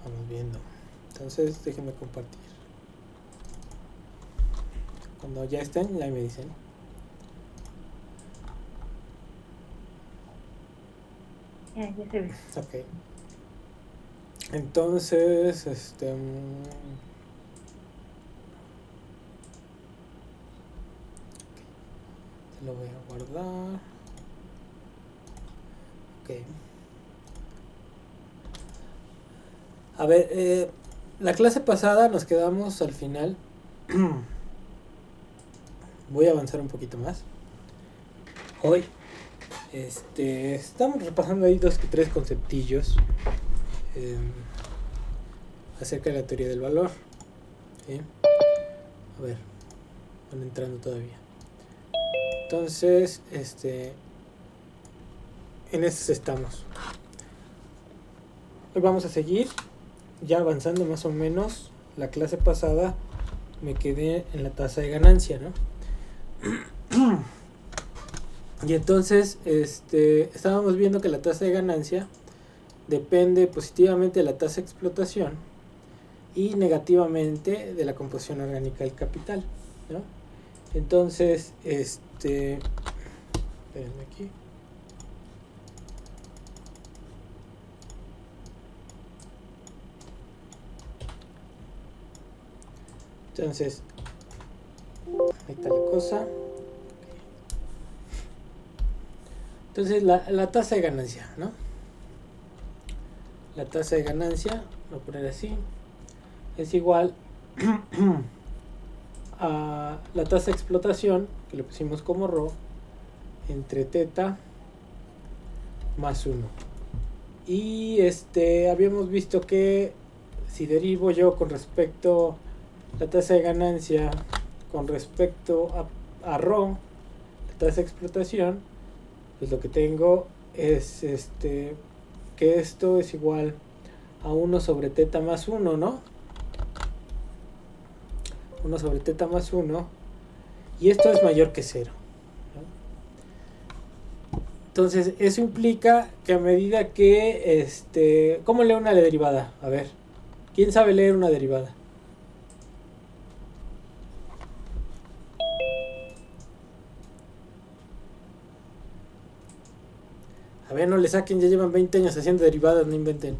Estamos viendo. Entonces, déjenme compartir. Cuando ya estén, ya me dicen. Ya se ve. Ok. Entonces, se lo voy a guardar. Ok. A ver, la clase pasada nos quedamos al final. Voy a avanzar un poquito más. Hoy, estamos repasando ahí 2 que 3 conceptillos acerca de la teoría del valor. ¿Sí? A ver, van entrando todavía. Entonces, en estos estamos. Hoy vamos a seguir ya avanzando más o menos. La clase pasada me quedé en la tasa de ganancia, ¿no? Y entonces, estábamos viendo que la tasa de ganancia depende positivamente de la tasa de explotación y negativamente de la composición orgánica del capital, ¿no? Entonces, espérenme aquí. Entonces, ahí está la cosa. Entonces, la tasa de ganancia, ¿no? La tasa de ganancia, lo voy a poner así, es igual a la tasa de explotación, que le pusimos como ρ, entre teta más 1. Y habíamos visto que si derivo yo con respecto a la tasa de ganancia con respecto a ρ, la tasa de explotación, pues lo que tengo es que esto es igual a 1 sobre teta más 1, ¿no? 1 sobre teta más 1, y esto es mayor que 0, ¿no? Entonces, eso implica que a medida que, ¿cómo leo una derivada? A ver, ¿quién sabe leer una derivada? A ver, no le saquen, ya llevan 20 años haciendo derivadas, no inventen.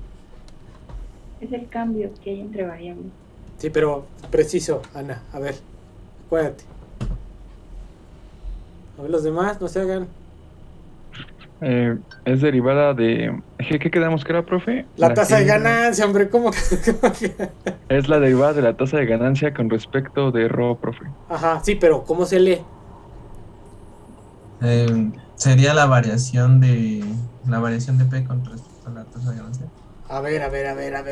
Es el cambio que hay entre variables. Sí, pero preciso, Ana, a ver, acuérdate. A ver, los demás, no se hagan. Es derivada de... ¿Qué quedamos que era, profe? La tasa de G ganancia, hombre, ¿cómo que? es la derivada de la tasa de ganancia con respecto de ρ, profe. Ajá, sí, pero ¿cómo se lee? Sería la variación de P con respecto a la tasa de ganancia. A ver,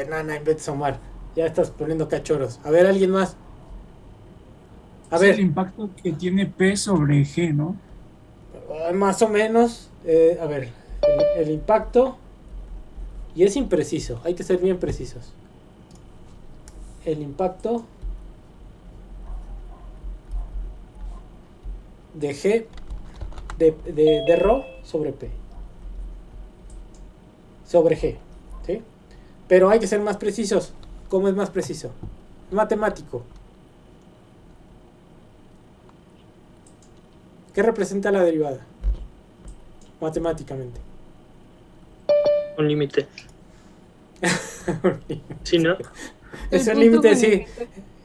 nana, inventes Omar. Ya estás poniendo cachorros. A ver, alguien más. A Es ver, el impacto que tiene P sobre G, ¿no? más o menos. A ver, el impacto. Y es impreciso, hay que ser bien precisos. El impacto de G de ρ sobre P. Sobre G. ¿Sí? Pero hay que ser más precisos. ¿Cómo es más preciso? Matemático. ¿Qué representa la derivada? Matemáticamente. Un límite. ¿Sí, no? Es el límite, sí.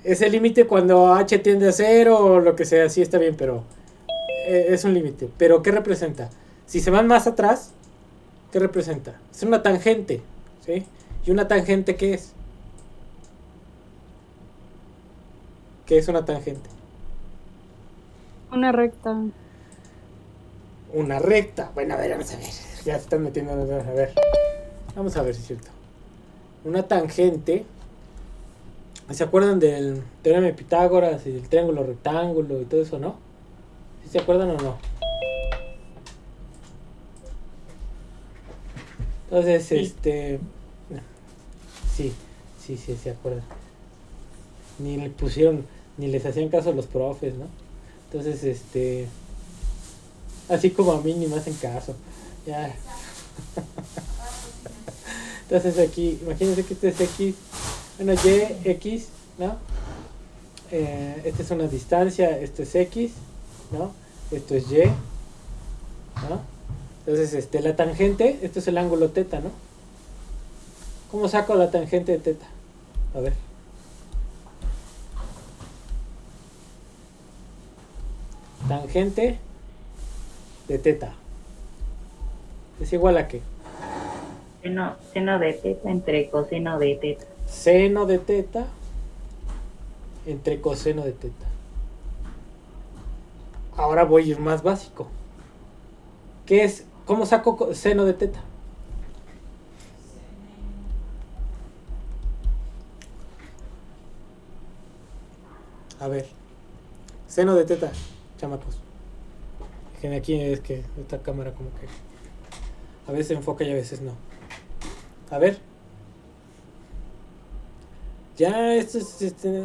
Es el límite cuando h tiende a 0 o lo que sea, sí está bien, pero es un límite. ¿Pero qué representa? Si se van más atrás, ¿qué representa? Es una tangente, ¿sí? ¿Y una tangente qué es? ¿Qué es una tangente? Una recta. Una recta. Bueno, a ver, vamos a ver. Ya se están metiendo. A ver. Vamos a ver si es cierto. Una tangente. ¿Se acuerdan del teorema de Pitágoras y del triángulo rectángulo y todo eso, no? ¿Sí se acuerdan o no? Entonces, sí, se acuerdan. Ni le pusieron, ni les hacían caso a los profes, ¿no? Entonces, así como a mí ni me hacen caso. Ya. Entonces aquí, imagínense que este es X, bueno, Y, X, ¿no? Esta es una distancia, esto es X, ¿no? Esto es Y, ¿no? Entonces, la tangente, esto es el ángulo teta, ¿no? ¿Cómo saco la tangente de teta? A ver. Tangente de teta. ¿Es igual a qué? Seno de teta entre coseno de teta. Seno de teta entre coseno de teta. Ahora voy a ir más básico. ¿Qué es? ¿Cómo saco seno de teta? A ver. Seno de teta, chamacos. Que aquí es que esta cámara como que a veces enfoca y a veces no. A ver. Ya, esto es,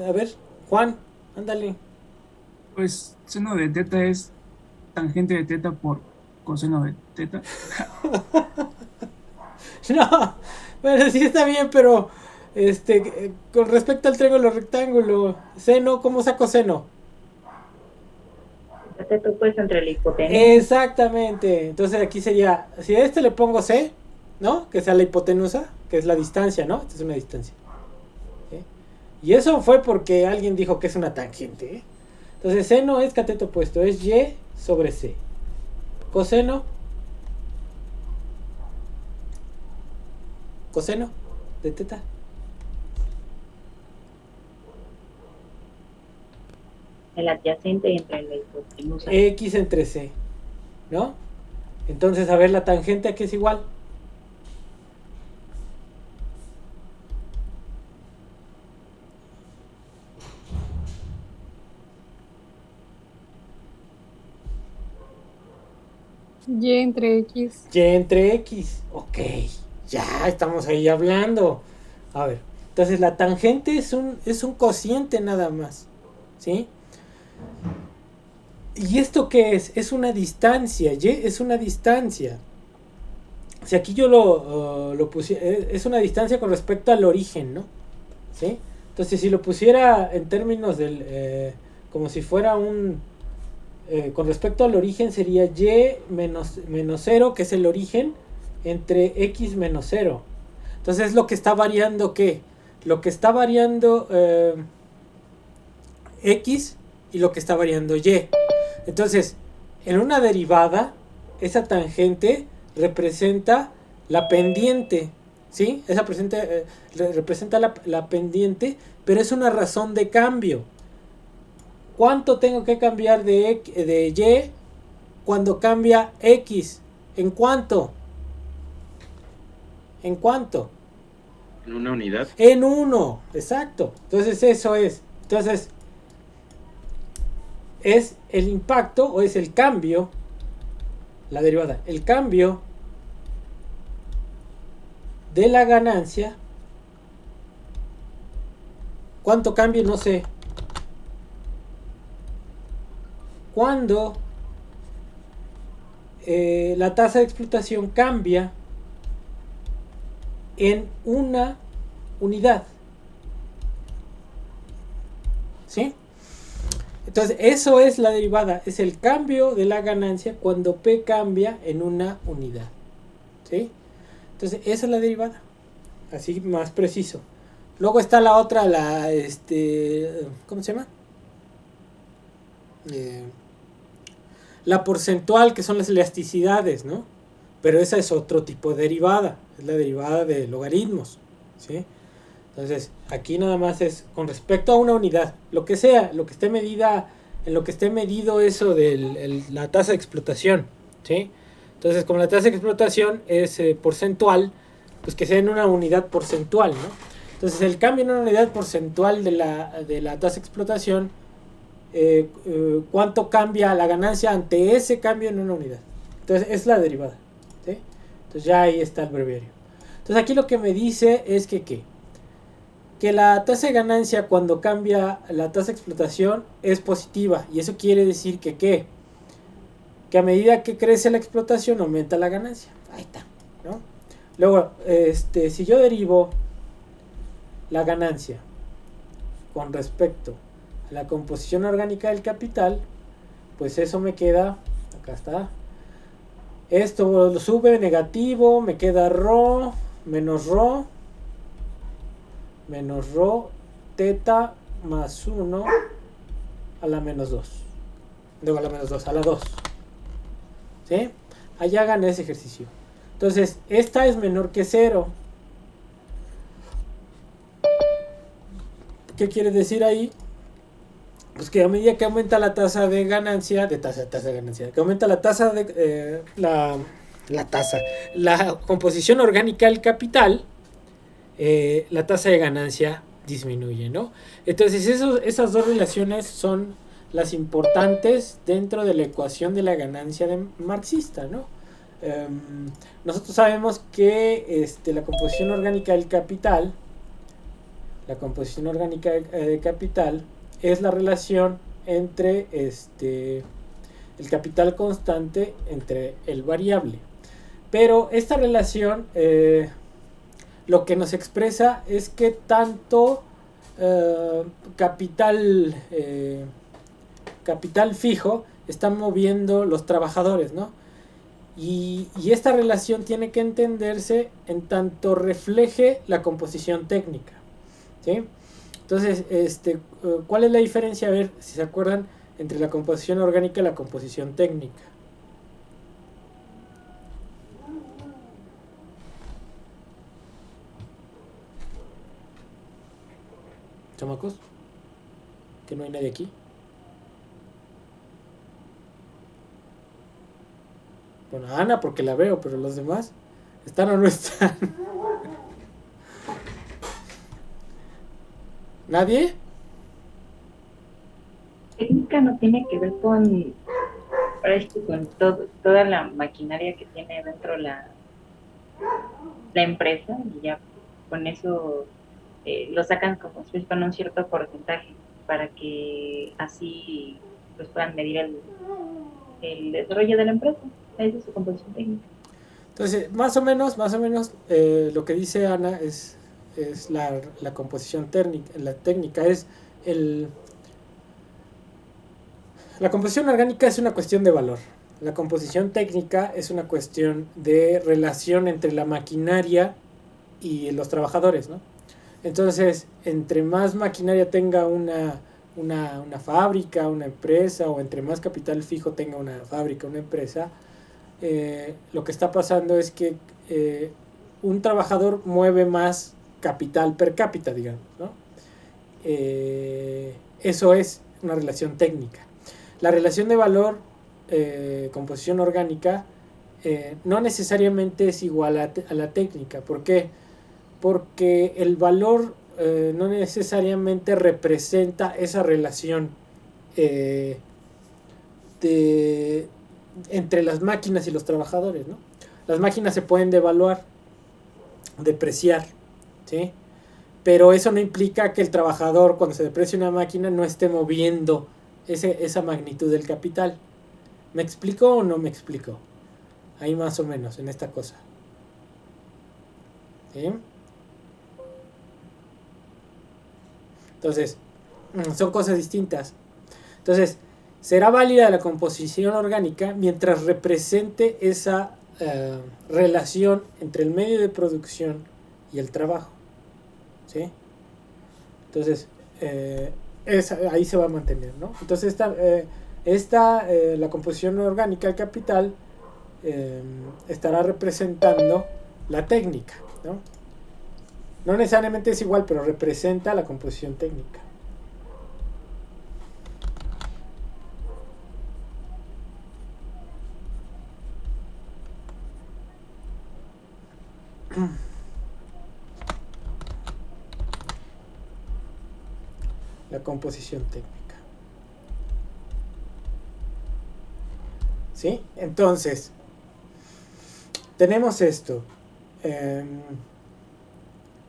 a ver, Juan, ándale. Pues seno de teta es tangente de teta por coseno de teta. No, bueno, sí está bien, pero con respecto al triángulo rectángulo, seno, ¿cómo saco seno? Teta pues entre la hipotenusa. Exactamente. Entonces aquí sería, si a este le pongo C, ¿no? Que sea la hipotenusa, que es la distancia, ¿no? Esta es una distancia. ¿Sí? Y eso fue porque alguien dijo que es una tangente, ¿eh? Entonces seno es cateto opuesto, es Y sobre C. Coseno. Coseno de teta. El adyacente entre la hipotenusa. X entre C, ¿no? Entonces, a ver, la tangente a qué es igual. Y entre X. Y entre X. Ok, ya estamos ahí hablando. A ver, entonces la tangente es un cociente nada más, ¿sí? ¿Y esto qué es? Es una distancia. Y es una distancia. Si aquí yo lo pusiera, es una distancia con respecto al origen, ¿no? ¿Sí? Entonces, si lo pusiera en términos del, como si fuera con respecto al origen, sería Y menos 0, que es el origen, entre X menos 0. Entonces, lo que está variando, ¿qué? Lo que está variando X y lo que está variando Y. Entonces, en una derivada, esa tangente representa la pendiente, ¿sí? Esa representa la pendiente, pero es una razón de cambio. ¿Cuánto tengo que cambiar de Y cuando cambia X? ¿En cuánto? ¿En cuánto? En una unidad. En 1, exacto. Entonces eso es. Entonces es el impacto o es el cambio, la derivada, el cambio de la ganancia. ¿Cuánto cambia? No sé. Cuando la tasa de explotación cambia en una unidad. ¿Sí? Entonces, eso es la derivada. Es el cambio de la ganancia cuando P cambia en una unidad. ¿Sí? Entonces, esa es la derivada. Así más preciso. Luego está la otra, ¿cómo se llama? La porcentual, que son las elasticidades, ¿no? Pero esa es otro tipo de derivada. Es la derivada de logaritmos. ¿Sí? Entonces, aquí nada más es con respecto a una unidad. Lo que sea, lo que esté medida, en lo que esté medido eso de la tasa de explotación. ¿Sí? Entonces, como la tasa de explotación es porcentual, pues que sea en una unidad porcentual, ¿no? Entonces, el cambio en una unidad porcentual de la tasa de explotación, ¿cuánto cambia la ganancia ante ese cambio en una unidad? Entonces, es la derivada. ¿Sí? Entonces, ya ahí está el breviario. Entonces, aquí lo que me dice es que la tasa de ganancia cuando cambia la tasa de explotación es positiva. Y eso quiere decir que a medida que crece la explotación aumenta la ganancia. Ahí está, ¿no? Luego, si yo derivo la ganancia con respecto a la composición orgánica del capital, pues eso me queda, acá está, esto lo sube negativo, me queda rho menos teta más 1 a la menos 2. Luego a la menos 2, a la 2. ¿Sí? Allá gané ese ejercicio. Entonces, esta es menor que 0. ¿Qué quiere decir ahí? Pues que a medida que aumenta la tasa de ganancia, que aumenta la tasa de la composición orgánica del capital, la tasa de ganancia disminuye, ¿no? Entonces esas dos relaciones son las importantes dentro de la ecuación de la ganancia marxista, ¿no? Nosotros sabemos que la composición orgánica del capital, es la relación entre el capital constante entre el variable. Pero esta relación lo que nos expresa es que tanto capital fijo están moviendo los trabajadores, ¿no? Y esta relación tiene que entenderse en tanto refleje la composición técnica, ¿sí? Entonces, ¿cuál es la diferencia? A ver si se acuerdan entre la composición orgánica y la composición técnica. ¿Chamacos? ¿Que no hay nadie aquí? Bueno, Ana porque la veo, pero los demás ¿están o no están? ¿Nadie? Técnica no tiene que ver con, ahora sí, con toda la maquinaria que tiene dentro la empresa, y ya con eso lo sacan como si con un cierto porcentaje para que así pues puedan medir el desarrollo de la empresa. Esa es su composición técnica. Entonces, más o menos, lo que dice Ana es la composición técnica. La técnica es la composición orgánica es una cuestión de valor. La composición técnica es una cuestión de relación entre la maquinaria y los trabajadores, ¿no? Entonces, entre más maquinaria tenga una fábrica, una empresa, o entre más capital fijo tenga una fábrica, una empresa, lo que está pasando es que un trabajador mueve más capital per cápita, digamos, ¿no? Eso es una relación técnica. La relación de valor, composición orgánica, no necesariamente es igual a la técnica. ¿Por qué? Porque el valor no necesariamente representa esa relación entre las máquinas y los trabajadores, ¿no? Las máquinas se pueden devaluar, depreciar, ¿sí? Pero eso no implica que el trabajador, cuando se deprecia una máquina, no esté moviendo esa magnitud del capital. ¿Me explico o no me explico? Ahí más o menos, en esta cosa. ¿Sí? Entonces, son cosas distintas. Entonces, será válida la composición orgánica mientras represente esa relación entre el medio de producción y el trabajo, ¿sí? Entonces, ahí se va a mantener, ¿no? Entonces, la composición orgánica del capital estará representando la técnica, ¿no? No necesariamente es igual, pero representa la composición técnica. La composición técnica. ¿Sí? Entonces, tenemos esto.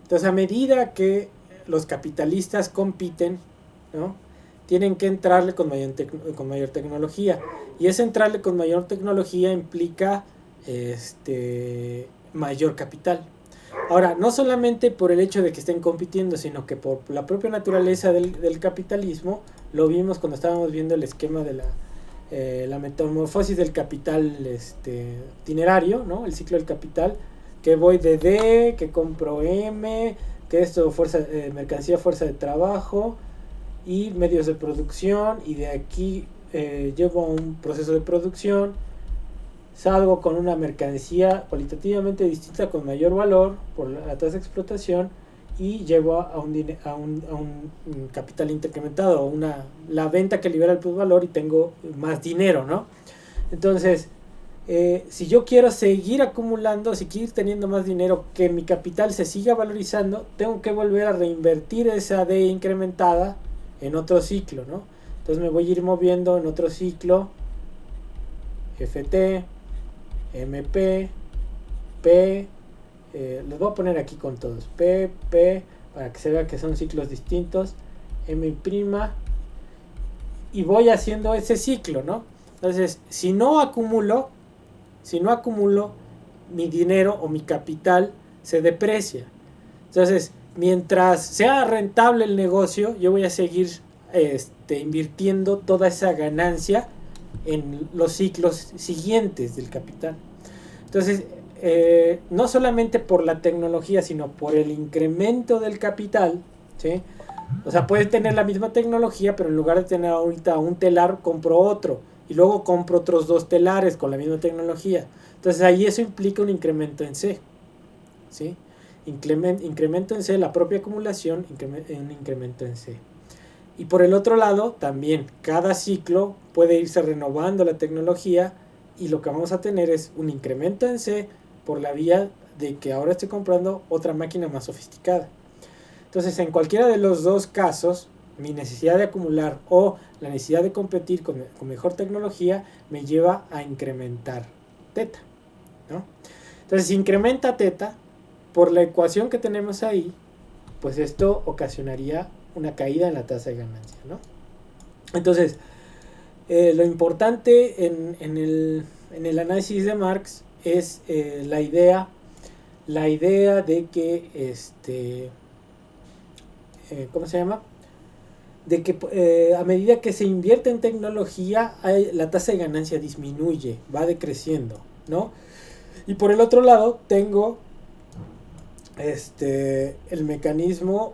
Entonces, a medida que los capitalistas compiten, ¿no?, tienen que entrarle con mayor tecnología. Y ese entrarle con mayor tecnología implica mayor capital. Ahora, no solamente por el hecho de que estén compitiendo, sino que por la propia naturaleza del capitalismo, lo vimos cuando estábamos viendo el esquema de la metamorfosis del capital itinerario, ¿no? El ciclo del capital, que voy de D, que compro M, que esto mercancía, fuerza de trabajo y medios de producción, y de aquí llevo a un proceso de producción, salgo con una mercancía cualitativamente distinta con mayor valor por la tasa de explotación y llevo a un capital incrementado, la venta que libera el plusvalor y tengo más dinero, ¿no? Entonces, si yo quiero seguir acumulando, si quiero ir teniendo más dinero, que mi capital se siga valorizando, tengo que volver a reinvertir esa D incrementada en otro ciclo, ¿no? Entonces me voy a ir moviendo en otro ciclo, FT, MP, P, los voy a poner aquí con todos, P, para que se vea que son ciclos distintos, M', y voy haciendo ese ciclo, ¿no? Entonces, si no acumulo, mi dinero o mi capital se deprecia. Entonces, mientras sea rentable el negocio, yo voy a seguir invirtiendo toda esa ganancia en los ciclos siguientes del capital. Entonces, no solamente por la tecnología, sino por el incremento del capital, ¿sí? O sea, puedes tener la misma tecnología, pero en lugar de tener ahorita un telar, compro otro. Y luego compro otros 2 telares con la misma tecnología. Entonces ahí eso implica un incremento en C, ¿sí? Incremento en C, la propia acumulación, un incremento en C. Y por el otro lado, también cada ciclo puede irse renovando la tecnología, y lo que vamos a tener es un incremento en C por la vía de que ahora estoy comprando otra máquina más sofisticada. Entonces, en cualquiera de los dos casos, mi necesidad de acumular o la necesidad de competir con mejor tecnología me lleva a incrementar teta, ¿no? Entonces, si incrementa teta, por la ecuación que tenemos ahí, pues esto ocasionaría una caída en la tasa de ganancia, ¿no? Entonces, lo importante en el análisis de Marx es la idea de que ¿cómo se llama? De que a medida que se invierte en tecnología, la tasa de ganancia disminuye, va decreciendo, ¿no? Y por el otro lado tengo el mecanismo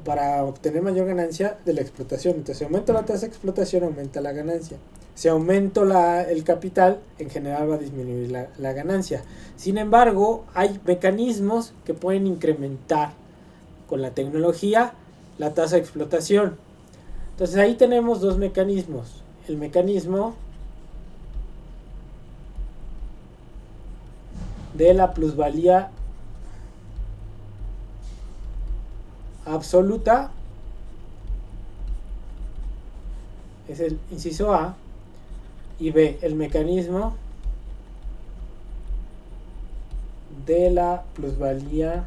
para obtener mayor ganancia de la explotación. Entonces, si aumento la tasa de explotación, aumenta la ganancia. Si aumento el capital, en general va a disminuir la ganancia. Sin embargo, hay mecanismos que pueden incrementar con la tecnología la tasa de explotación. Entonces ahí tenemos 2 mecanismos. El mecanismo de la plusvalía absoluta, es el inciso A, y B, el mecanismo de la plusvalía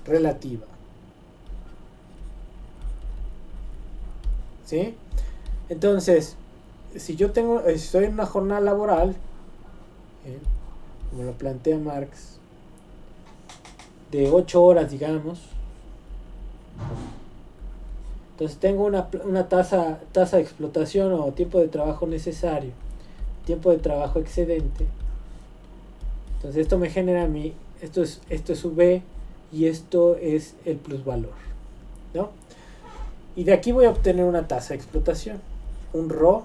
relativa. ¿Sí? Entonces, si yo estoy en una jornada laboral, como lo plantea Marx, de 8 horas, digamos, entonces tengo una tasa de explotación o tiempo de trabajo necesario, tiempo de trabajo excedente. Entonces esto me genera esto es V, y esto es el plusvalor, ¿no? Y de aquí voy a obtener una tasa de explotación, un ρ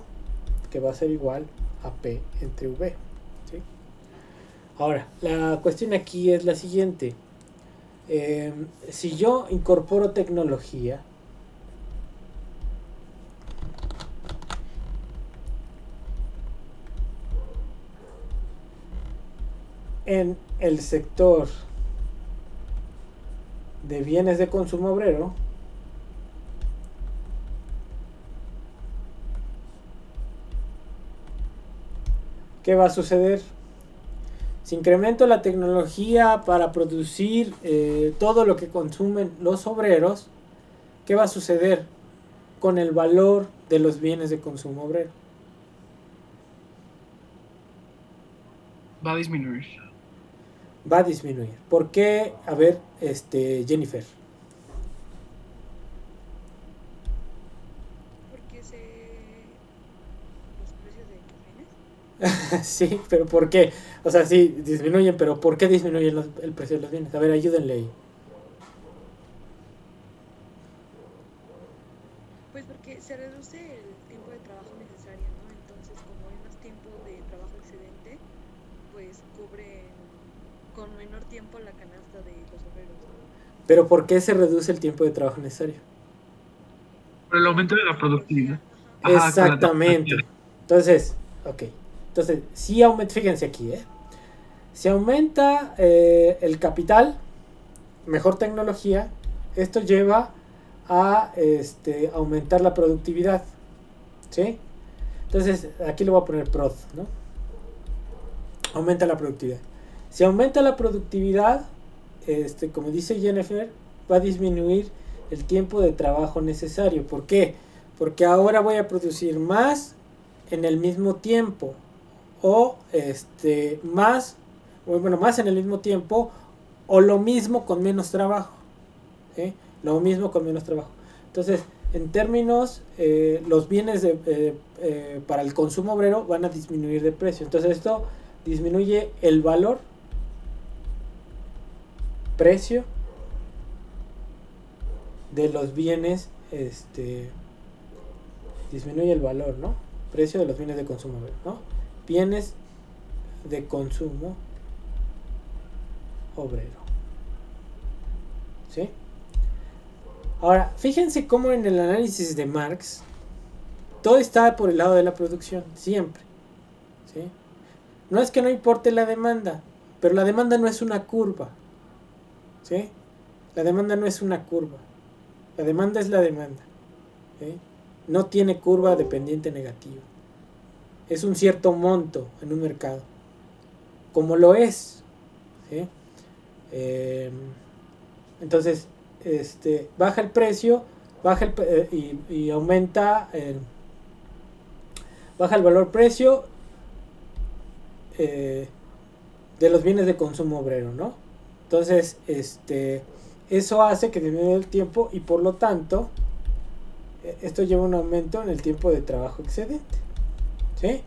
que va a ser igual a P entre V, ¿sí? Ahora, la cuestión aquí es la siguiente. Si yo incorporo tecnología, en el sector de bienes de consumo obrero, ¿qué va a suceder? Si incremento la tecnología para producir todo lo que consumen los obreros, ¿qué va a suceder con el valor de los bienes de consumo obrero? Va a disminuir. Va a disminuir. ¿Por qué? A ver, Jennifer. Porque los precios de los bienes. Sí, pero ¿por qué? O sea, sí, disminuyen, pero ¿por qué disminuyen el precio de los bienes? A ver, ayúdenle ahí. Pues porque se reduce el tiempo de trabajo necesario, ¿no? Entonces, como hay más tiempo de trabajo excedente, pues cubren con menor tiempo la canasta de los obreros, ¿no? Pero ¿por qué se reduce el tiempo de trabajo necesario? Por el aumento de la productividad. Ajá. Ajá, Exactamente. Entonces, ok. Entonces, si aumenta, fíjense aquí, si aumenta el capital, mejor tecnología, esto lleva a aumentar la productividad, ¿sí? Entonces, aquí le voy a poner prod, ¿no? Aumenta la productividad. Si aumenta la productividad, como dice Jennifer, va a disminuir el tiempo de trabajo necesario. ¿Por qué? Porque ahora voy a producir más en el mismo tiempo, o más en el mismo tiempo, o lo mismo con menos trabajo, ¿sí? Lo mismo con menos trabajo. Entonces, en términos, los bienes para el consumo obrero van a disminuir de precio. Entonces, esto disminuye el valor, precio de los bienes, disminuye el valor, ¿no? Precio de los bienes de consumo obrero, ¿no? Bienes de consumo obrero, ¿sí? Ahora, fíjense cómo en el análisis de Marx todo está por el lado de la producción, siempre, ¿sí? No es que no importe la demanda, pero la demanda no es una curva, ¿sí? La demanda no es una curva, la demanda es la demanda, ¿sí? No tiene curva dependiente negativa, es un cierto monto en un mercado, como lo es, ¿sí? Entonces, baja el precio, y aumenta, baja el valor precio de los bienes de consumo obrero, ¿no? Entonces, eso hace que disminuya el tiempo y por lo tanto, esto lleva un aumento en el tiempo de trabajo excedente, ¿sí?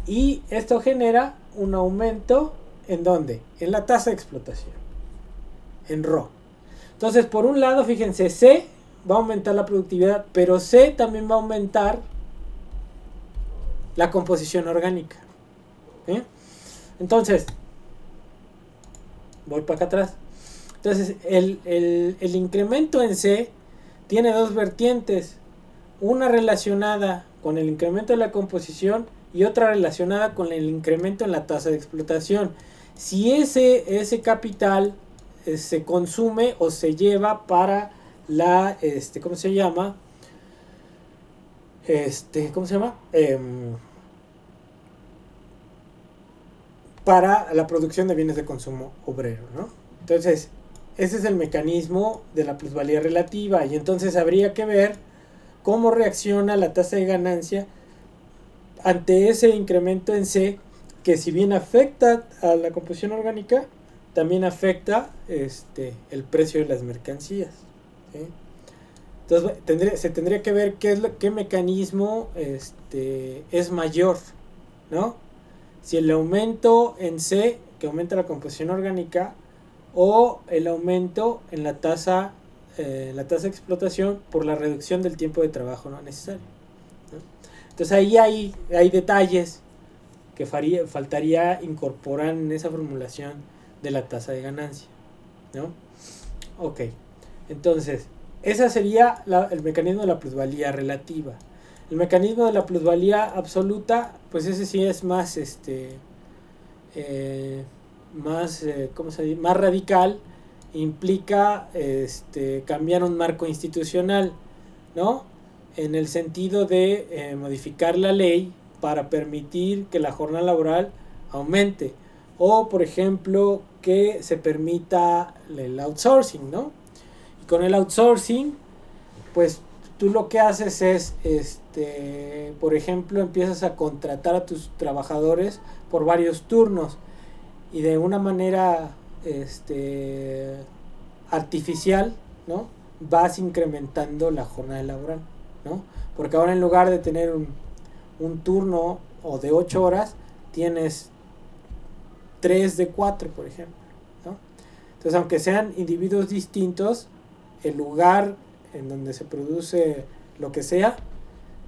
Y esto genera un aumento, ¿en dónde? En la tasa de explotación, en Rho. Entonces, por un lado, fíjense, C va a aumentar la productividad, pero C también va a aumentar la composición orgánica, ¿sí? Entonces, voy para acá atrás. Entonces, el incremento en C tiene dos vertientes, una relacionada con el incremento de la composición y otra relacionada con el incremento en la tasa de explotación. Si ese capital se consume o se lleva para la, ¿cómo se llama? ¿Cómo se llama? Para la producción de bienes de consumo obrero, ¿no? Entonces, ese es el mecanismo de la plusvalía relativa y entonces habría que ver cómo reacciona la tasa de ganancia ante ese incremento en C, que si bien afecta a la composición orgánica, también afecta el precio de las mercancías, ¿sí? Entonces se tendría que ver qué mecanismo es mayor, ¿no? Si el aumento en C, que aumenta la composición orgánica, o el aumento en la tasa de explotación por la reducción del tiempo de trabajo no necesario, ¿no? Entonces ahí hay detalles que faltaría incorporar en esa formulación de la tasa de ganancia, ¿no? Ok, entonces ese sería el mecanismo de la plusvalía relativa. El mecanismo de la plusvalía absoluta, pues ese sí es más ¿cómo se dice? Más radical, implica cambiar un marco institucional, ¿no? En el sentido de modificar la ley para permitir que la jornada laboral aumente, o por ejemplo que se permita el outsourcing, ¿no? Y con el outsourcing, pues tú lo que haces es, por ejemplo, empiezas a contratar a tus trabajadores por varios turnos. y de una manera artificial, ¿no? Vas incrementando la jornada laboral, ¿no? Porque ahora en lugar de tener un turno o de 8 horas, tienes 3 de 4, por ejemplo, ¿no? Entonces, aunque sean individuos distintos, el lugar en donde se produce lo que sea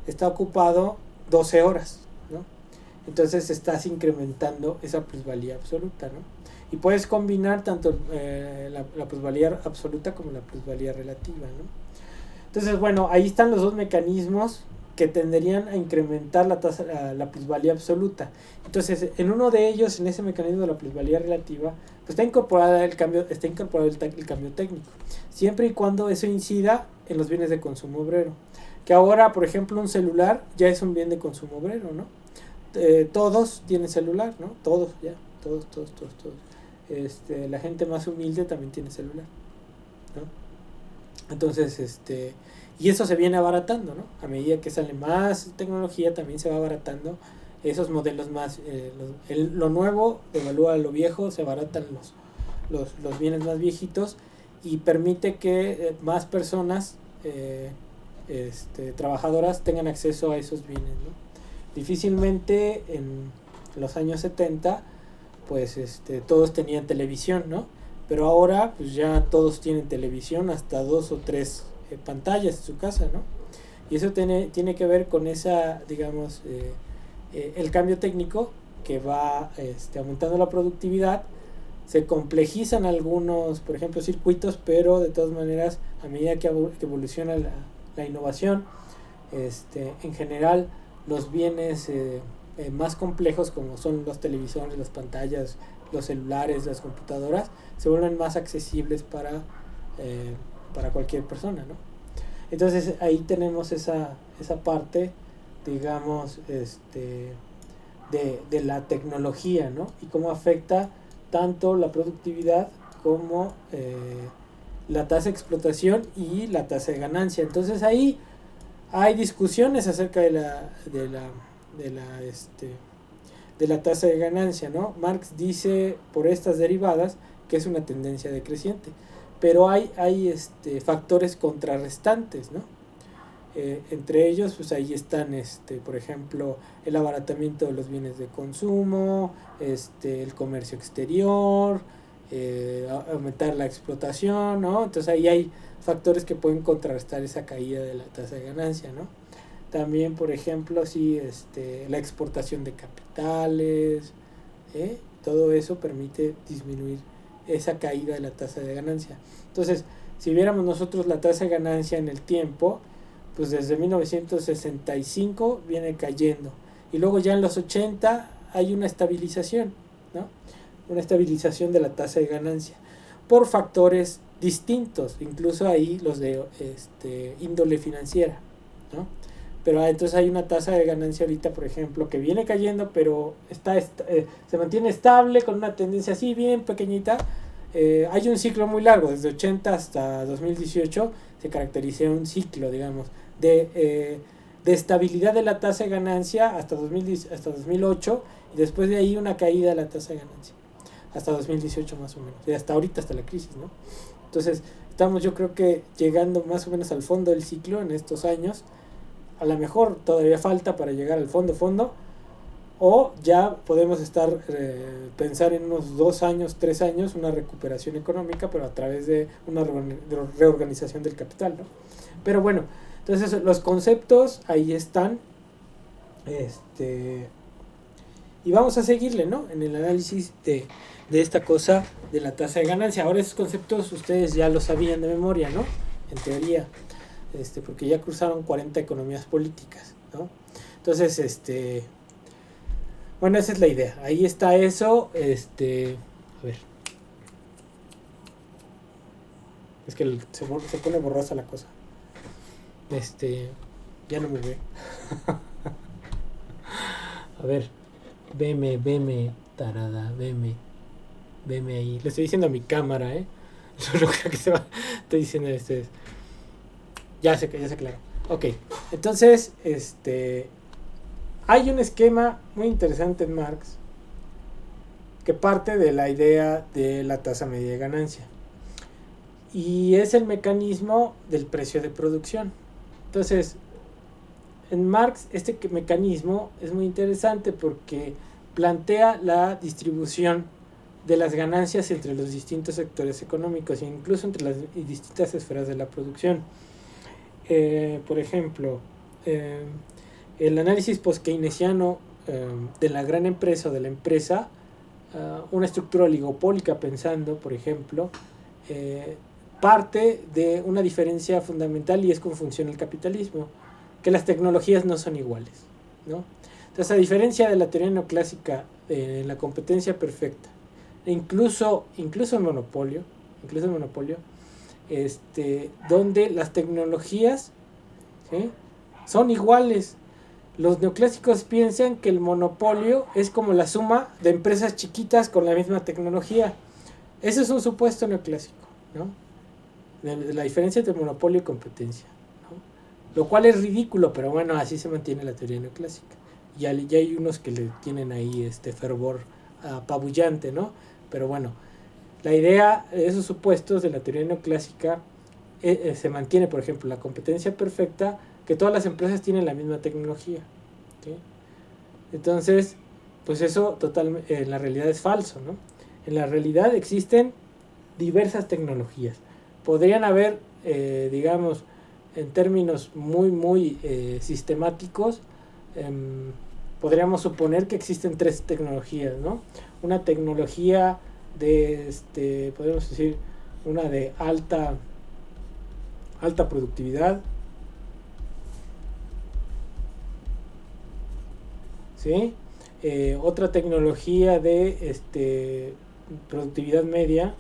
está ocupado 12 horas, ¿no? Entonces estás incrementando esa plusvalía absoluta, ¿no? Y puedes combinar tanto la plusvalía absoluta como la plusvalía relativa, ¿no? Entonces, bueno, ahí están los dos mecanismos que tenderían a incrementar la plusvalía absoluta. Entonces, en uno de ellos, en ese mecanismo de la plusvalía relativa, pues está incorporado el cambio técnico, siempre y cuando eso incida en los bienes de consumo obrero. Que ahora, por ejemplo, un celular ya es un bien de consumo obrero, ¿no? Todos tienen celular, ¿no? Todos. La gente más humilde también tiene celular, ¿no? Entonces, y eso se viene abaratando, ¿no? A medida que sale más tecnología, también se va abaratando esos modelos más. Lo nuevo devalúa lo viejo, se abaratan los bienes más viejitos y permite que más personas trabajadoras tengan acceso a esos bienes, ¿no? Difícilmente en los años 70 pues todos tenían televisión, ¿no? Pero ahora pues ya todos tienen televisión, hasta 2 o 3 pantallas en su casa, ¿no? Y eso tiene que ver con esa, digamos, el cambio técnico que va aumentando la productividad. Se complejizan algunos, por ejemplo, circuitos, pero de todas maneras, a medida que evoluciona la innovación, en general los bienes más complejos, como son los televisores, las pantallas, los celulares, las computadoras, se vuelven más accesibles para cualquier persona, ¿no? Entonces ahí tenemos esa parte, digamos, de la tecnología, ¿no? Y cómo afecta tanto la productividad como la tasa de explotación y la tasa de ganancia. Entonces ahí hay discusiones acerca de la tasa de ganancia, ¿no? Marx dice por estas derivadas que es una tendencia decreciente, pero hay factores contrarrestantes, ¿no? Entre ellos, pues ahí están, por ejemplo, el abaratamiento de los bienes de consumo, el comercio exterior, aumentar la explotación, ¿no? Entonces ahí hay factores que pueden contrarrestar esa caída de la tasa de ganancia, ¿no? También, por ejemplo, sí, la exportación de capitales, todo eso permite disminuir esa caída de la tasa de ganancia. Entonces, si viéramos nosotros la tasa de ganancia en el tiempo, pues desde 1965 viene cayendo. Y luego ya en los 80 hay una estabilización, ¿no? Una estabilización de la tasa de ganancia por factores distintos, incluso ahí los de índole financiera, ¿no? Pero entonces hay una tasa de ganancia ahorita, por ejemplo, que viene cayendo, pero se mantiene estable con una tendencia así bien pequeñita. Hay un ciclo muy largo, desde 80 hasta 2018 se caracteriza un ciclo, digamos, de estabilidad de la tasa de ganancia hasta 2008, y después de ahí una caída de la tasa de ganancia hasta 2018 más o menos, y hasta ahorita, hasta la crisis, ¿no? Entonces estamos, yo creo que llegando más o menos al fondo del ciclo en estos años. A lo mejor todavía falta para llegar al fondo, o ya podemos pensar en unos 2 años, 3 años, una recuperación económica, pero a través de una reorganización del capital, ¿no? Pero bueno, entonces los conceptos ahí están, y vamos a seguirle, ¿no? En el análisis de esta cosa de la tasa de ganancia. Ahora esos conceptos ustedes ya los sabían de memoria, ¿no? En teoría. Porque ya cruzaron 40 economías políticas, ¿no? Entonces, bueno, esa es la idea. Ahí está eso, a ver. Es que se pone borrosa la cosa. Ya no me ve. A ver, veme, tarada, veme ahí. Le estoy diciendo a mi cámara, No creo que se va. Estoy diciendo a ustedes. Ya sé claro. Ok, entonces, hay un esquema muy interesante en Marx que parte de la idea de la tasa media de ganancia. Y es el mecanismo del precio de producción. Entonces, en Marx este mecanismo es muy interesante porque plantea la distribución de las ganancias entre los distintos sectores económicos e incluso entre las distintas esferas de la producción. Por ejemplo, el análisis post-keynesiano de la gran empresa o de la empresa, una estructura oligopólica pensando, por ejemplo, parte de una diferencia fundamental y es cómo funciona el capitalismo, que las tecnologías no son iguales, ¿no? Entonces, a diferencia de la teoría neoclásica de la competencia perfecta, incluso el monopolio, donde las tecnologías, ¿sí?, son iguales. Los neoclásicos piensan que el monopolio es como la suma de empresas chiquitas con la misma tecnología. Ese es un supuesto neoclásico, ¿no? De la diferencia entre monopolio y competencia, ¿no? Lo cual es ridículo, pero bueno, así se mantiene la teoría neoclásica. Ya hay unos que le tienen ahí este fervor apabullante, ¿no? Pero bueno, la idea de esos supuestos de la teoría neoclásica se mantiene, por ejemplo, la competencia perfecta, que todas las empresas tienen la misma tecnología, ¿sí? Entonces, pues eso en la realidad es falso, ¿no? En la realidad existen diversas tecnologías. Podrían haber, digamos, en términos muy sistemáticos, podríamos suponer que existen 3 tecnologías, ¿no? Una tecnología de, podemos decir, una de alta productividad, ¿sí? Otra tecnología de productividad media,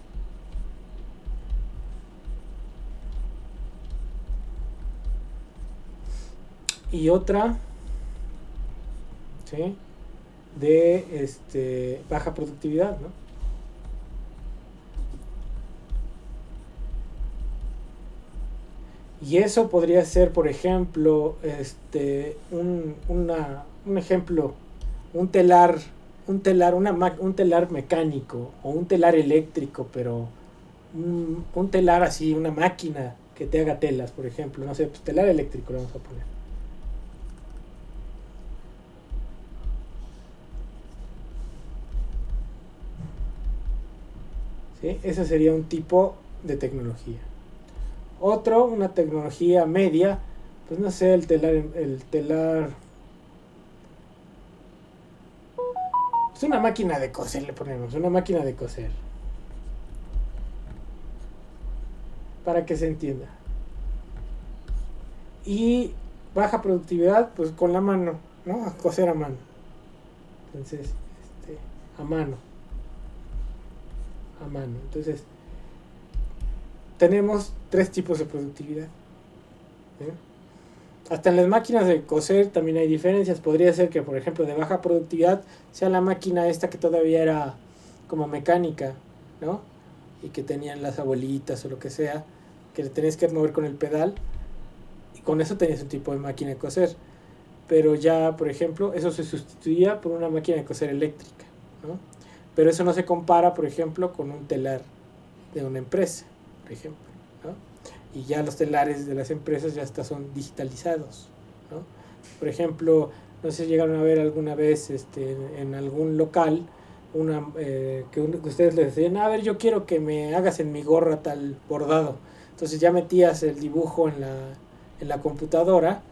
y otra, ¿sí?, de baja productividad, ¿no? Y eso podría ser, por ejemplo, un ejemplo, un telar mecánico o un telar eléctrico, pero un telar así, una máquina que te haga telas, por ejemplo, no sé, pues telar eléctrico lo vamos a poner. ¿Sí? Ese sería un tipo de tecnología. Otro, una tecnología media, pues no sé, el telar es una máquina de coser, le ponemos, una máquina de coser, para que se entienda. Y baja productividad, pues con la mano, ¿no? A coser a mano. Entonces, a mano. Entonces, tenemos 3 tipos de productividad, ¿sí? Hasta en las máquinas de coser también hay diferencias. Podría ser que, por ejemplo, de baja productividad sea la máquina esta que todavía era como mecánica, ¿no? Y que tenían las abuelitas o lo que sea, que le tenías que mover con el pedal, y con eso tenías un tipo de máquina de coser. Pero ya, por ejemplo, eso se sustituía por una máquina de coser eléctrica, ¿no? Pero eso no se compara, por ejemplo, con un telar de una empresa, por ejemplo, ¿no? Y ya los telares de las empresas ya hasta son digitalizados, ¿no? Por ejemplo, no sé si llegaron a ver alguna vez en algún local que ustedes les decían, a ver, yo quiero que me hagas en mi gorra tal bordado. Entonces ya metías el dibujo en la computadora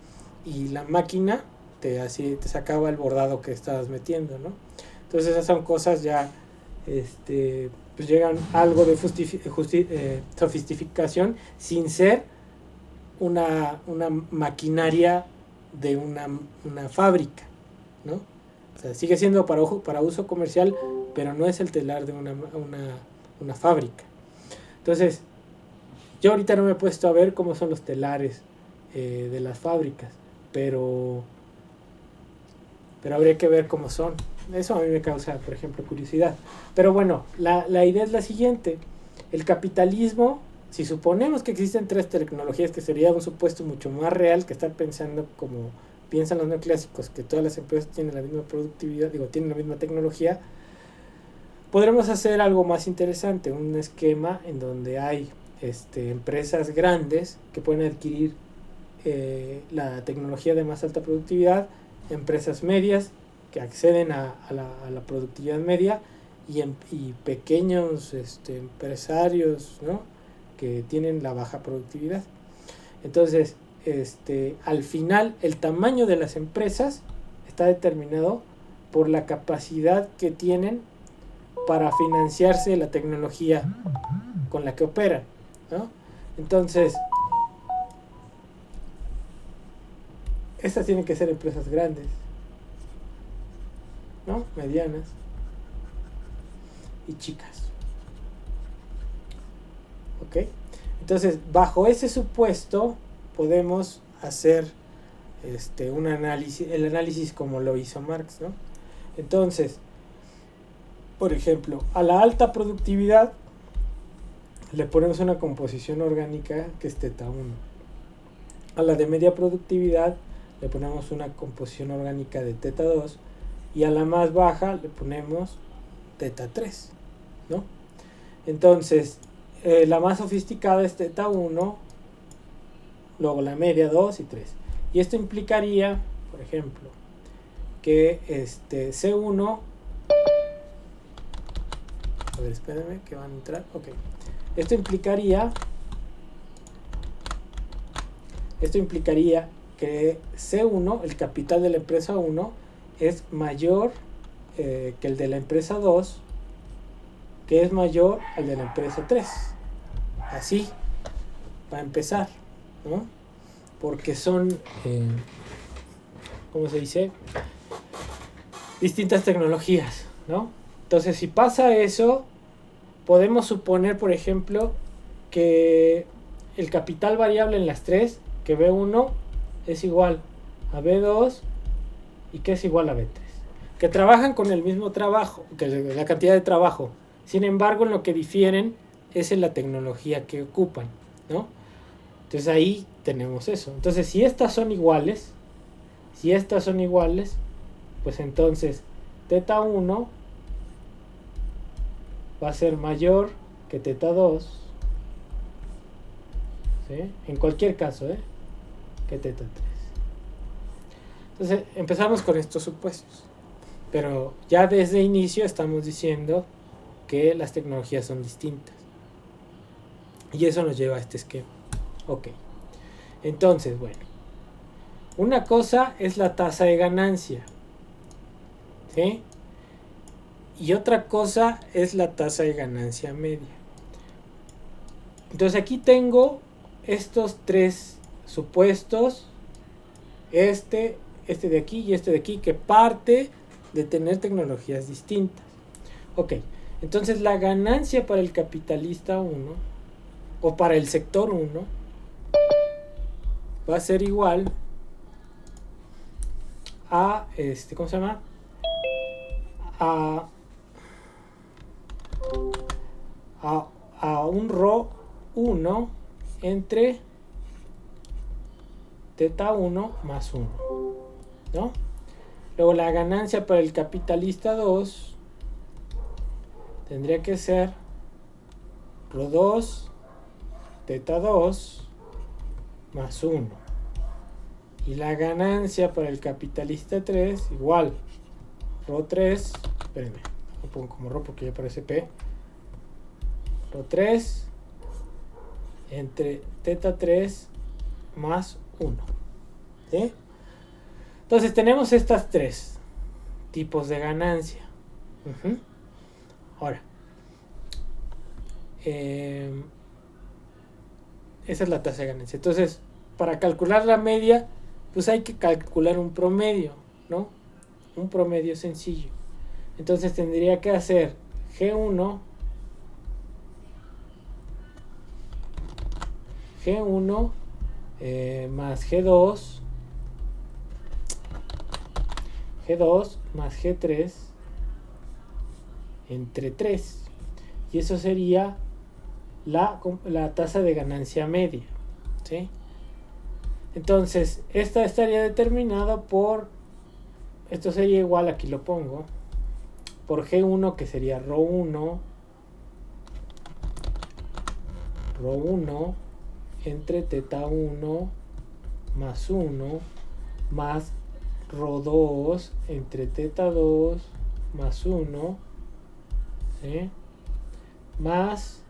y la máquina te sacaba el bordado que estabas metiendo, ¿no? Entonces esas son cosas ya, pues llegan algo de sofisticación sin ser una maquinaria de una fábrica, ¿no? O sea, sigue siendo para uso comercial, pero no es el telar de una fábrica. Entonces, yo ahorita no me he puesto a ver cómo son los telares de las fábricas, pero habría que ver cómo son. Eso a mí me causa, por ejemplo, curiosidad. Pero bueno, la idea es la siguiente. El capitalismo, si suponemos que existen 3 tecnologías, que sería un supuesto mucho más real que estar pensando como piensan los neoclásicos, que todas las empresas tienen la misma productividad, tienen la misma tecnología, podremos hacer algo más interesante, un esquema en donde hay empresas grandes que pueden adquirir la tecnología de más alta productividad, empresas medias que acceden a la productividad media y pequeños empresarios, ¿no?, que tienen la baja productividad. Entonces, al final, el tamaño de las empresas está determinado por la capacidad que tienen para financiarse la tecnología con la que operan, ¿no? Entonces, estas tienen que ser empresas grandes, ¿no?, medianas y chicas. ¿Ok? Entonces, bajo ese supuesto podemos hacer un análisis, el análisis como lo hizo Marx, ¿no? Entonces, por ejemplo, a la alta productividad le ponemos una composición orgánica que es θ1. A la de media productividad le ponemos una composición orgánica de θ2 y a la más baja le ponemos θ3, ¿no? Entonces, la más sofisticada es θ1, luego la media 2 y 3. Y esto implicaría, por ejemplo, que C1, a ver, espérenme que van a entrar, ok. Esto implicaría que C1, el capital de la empresa 1, es mayor que el de la empresa 2, que es mayor al de la empresa 3. Así, para empezar, ¿no? Porque son, ¿cómo se dice?, distintas tecnologías, ¿no? Entonces, si pasa eso, podemos suponer, por ejemplo, que el capital variable en las tres, que B1 es igual a B2 y que es igual a B3, que trabajan con el mismo trabajo, que la cantidad de trabajo. Sin embargo, en lo que difieren es en la tecnología que ocupan, ¿no? Entonces ahí tenemos eso. Entonces, si estas son iguales, pues entonces θ1 va a ser mayor que θ2, ¿sí?, en cualquier caso, que θ3. Entonces empezamos con estos supuestos, pero ya desde el inicio estamos diciendo que las tecnologías son distintas y eso nos lleva a este esquema. Ok, entonces, bueno, una cosa es la tasa de ganancia, ¿sí?, y otra cosa es la tasa de ganancia media. Entonces aquí tengo estos tres supuestos, este de aquí y este de aquí, que parte de tener tecnologías distintas. Ok, entonces la ganancia para el capitalista 1 o para el sector 1 va a ser igual a ¿cómo se llama? A un ρ 1 entre θ1 más 1, ¿no? Luego la ganancia para el capitalista 2 tendría que ser ρ2 θ2 más 1. Y la ganancia para el capitalista 3 igual ρ3, espérenme, lo pongo como ρ porque ya parece P, ρ3 entre θ3 más 1, ¿sí? Entonces tenemos estas tres tipos de ganancia. Ahora, esa es la tasa de ganancia. Entonces, para calcular la media, pues hay que calcular un promedio, ¿no? Un promedio sencillo. Entonces tendría que hacer G1 más G2 más G3 entre 3. Y eso sería la tasa de ganancia media, ¿sí? Entonces, esta estaría determinada por, esto sería igual, aquí lo pongo, por G1, que sería ρ1 entre teta 1 más 1 más ρ2 entre teta 2 más 1, ¿sí? Más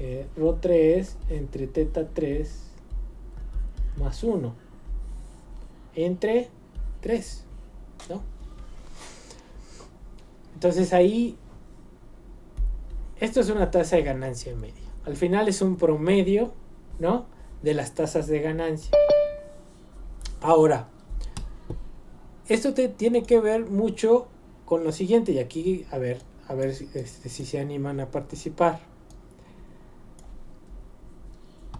ρ3 entre teta 3 más 1 entre 3, ¿no? Entonces ahí, esto es una tasa de ganancia media. Al final es un promedio, ¿no?, de las tasas de ganancia. Ahora, esto tiene que ver mucho con lo siguiente, y aquí a ver si se animan a participar.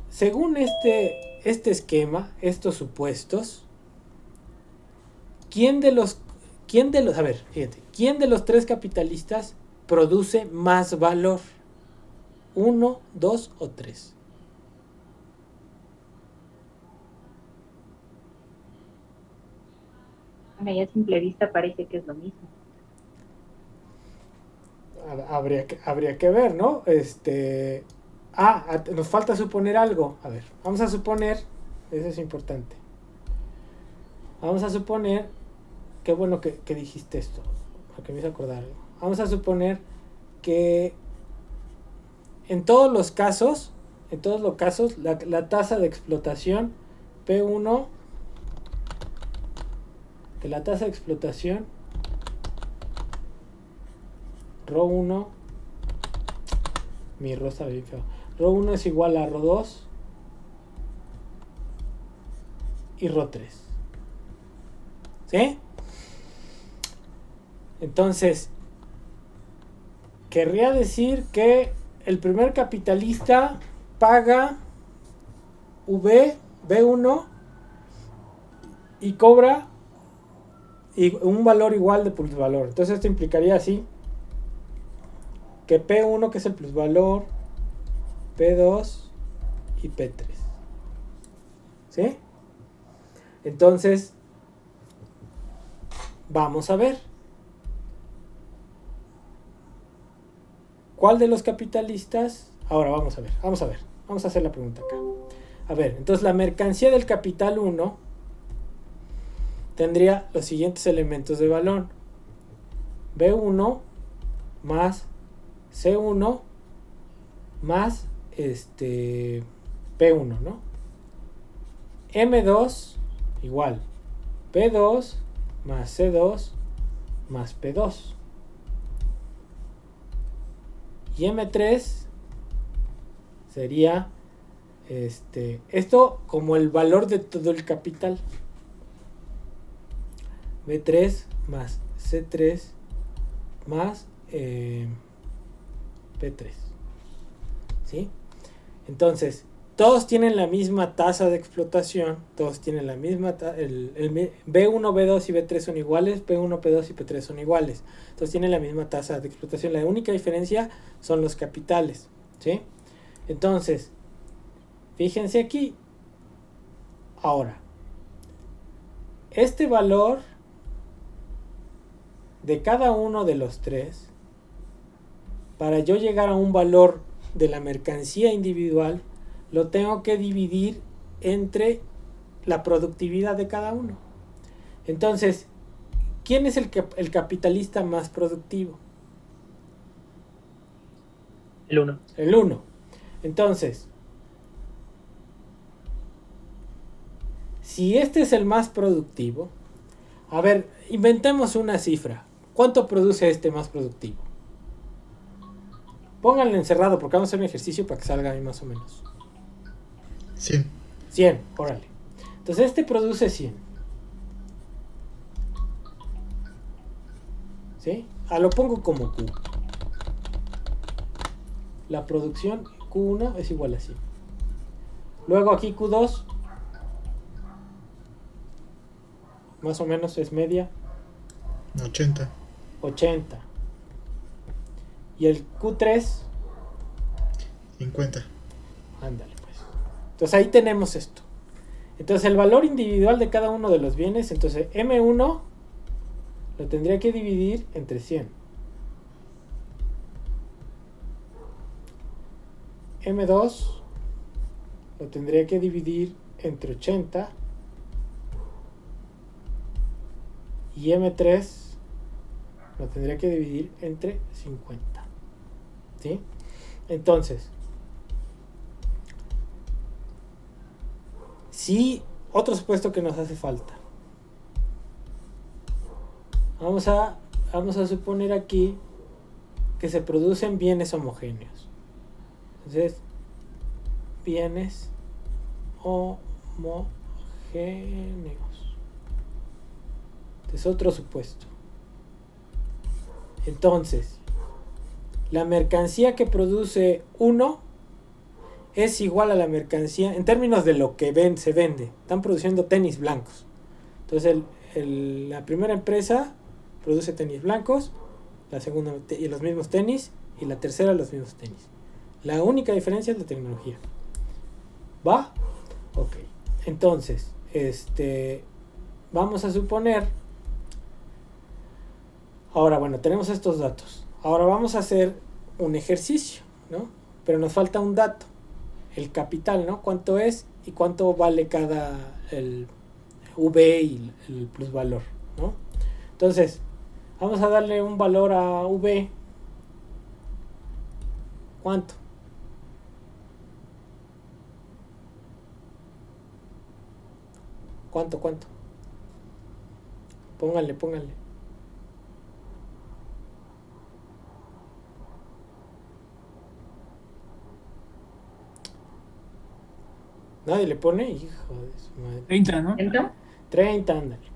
Según este esquema, estos supuestos, ¿quién de los tres capitalistas produce más valor? ¿1, 2 o 3? A simple vista parece que es lo mismo. Habría que ver, ¿no? Nos falta suponer algo. A ver, vamos a suponer, eso es importante. Vamos a suponer, qué bueno que dijiste esto, porque me hizo acordar algo. Vamos a suponer que en todos los casos, la tasa de explotación P1, que la tasa de explotación ρ1, mi rosa bien feo, ρ1 es igual a ρ2 y ρ3, ¿sí? Entonces querría decir que el primer capitalista paga B1 y cobra un valor igual de plusvalor. Entonces esto implicaría así, que P1, que es el plusvalor, P2 y P3, ¿sí? Entonces vamos a ver ¿cuál de los capitalistas? Ahora vamos a ver, vamos a hacer la pregunta acá. A ver, entonces la mercancía del capital 1 tendría los siguientes elementos de valor: B1 más C1 más P1, ¿no? M2 igual P2 más C2 más P2. Y M3 sería esto como el valor de todo el capital. B3 más C3 más P3, ¿sí? Entonces todos tienen la misma tasa de explotación, todos tienen la misma B1, B2 y B3 son iguales, P1, P2 y P3 son iguales, todos tienen la misma tasa de explotación. La única diferencia son los capitales, ¿sí? Entonces fíjense aquí. Ahora, este valor de cada uno de los tres, para yo llegar a un valor de la mercancía individual, lo tengo que dividir entre la productividad de cada uno. Entonces, ¿quién es el capitalista más productivo? El 1. El 1. Entonces, si este es el más productivo, a ver, inventemos una cifra. ¿Cuánto produce este más productivo? Pónganlo encerrado porque vamos a hacer un ejercicio para que salga ahí más o menos. 100. 100, órale. Entonces este produce 100. ¿Sí? Lo pongo como Q. La producción Q1 es igual a 100. Luego aquí Q2, más o menos es media. 80. 80. Y el Q3, 50. ándale pues. Entonces ahí tenemos esto. Entonces el valor individual de cada uno de los bienes, entonces M1 lo tendría que dividir entre 100. M2 lo tendría que dividir entre 80. Y M3 lo tendría que dividir entre 50. ¿Sí? Entonces, sí, otro supuesto que nos hace falta. Vamos a suponer aquí que se producen bienes homogéneos. Entonces, bienes homogéneos. Este es otro supuesto. Entonces, la mercancía que produce 1 es igual a la mercancía, en términos de lo que se vende. Están produciendo tenis blancos. Entonces, la primera empresa produce tenis blancos, la segunda y los mismos tenis, y la tercera los mismos tenis. La única diferencia es la tecnología. ¿Va? Ok. Entonces, vamos a suponer. Ahora, bueno, tenemos estos datos. Ahora vamos a hacer un ejercicio, ¿no? Pero nos falta un dato. El capital, ¿no? ¿Cuánto es y cuánto vale el V y el plusvalor, ¿no? Entonces, vamos a darle un valor a V. ¿Cuánto? ¿Cuánto? Pónganle. Nadie le pone, hijo de su madre. 30, ¿no? ¿Entonces? 30, ándale,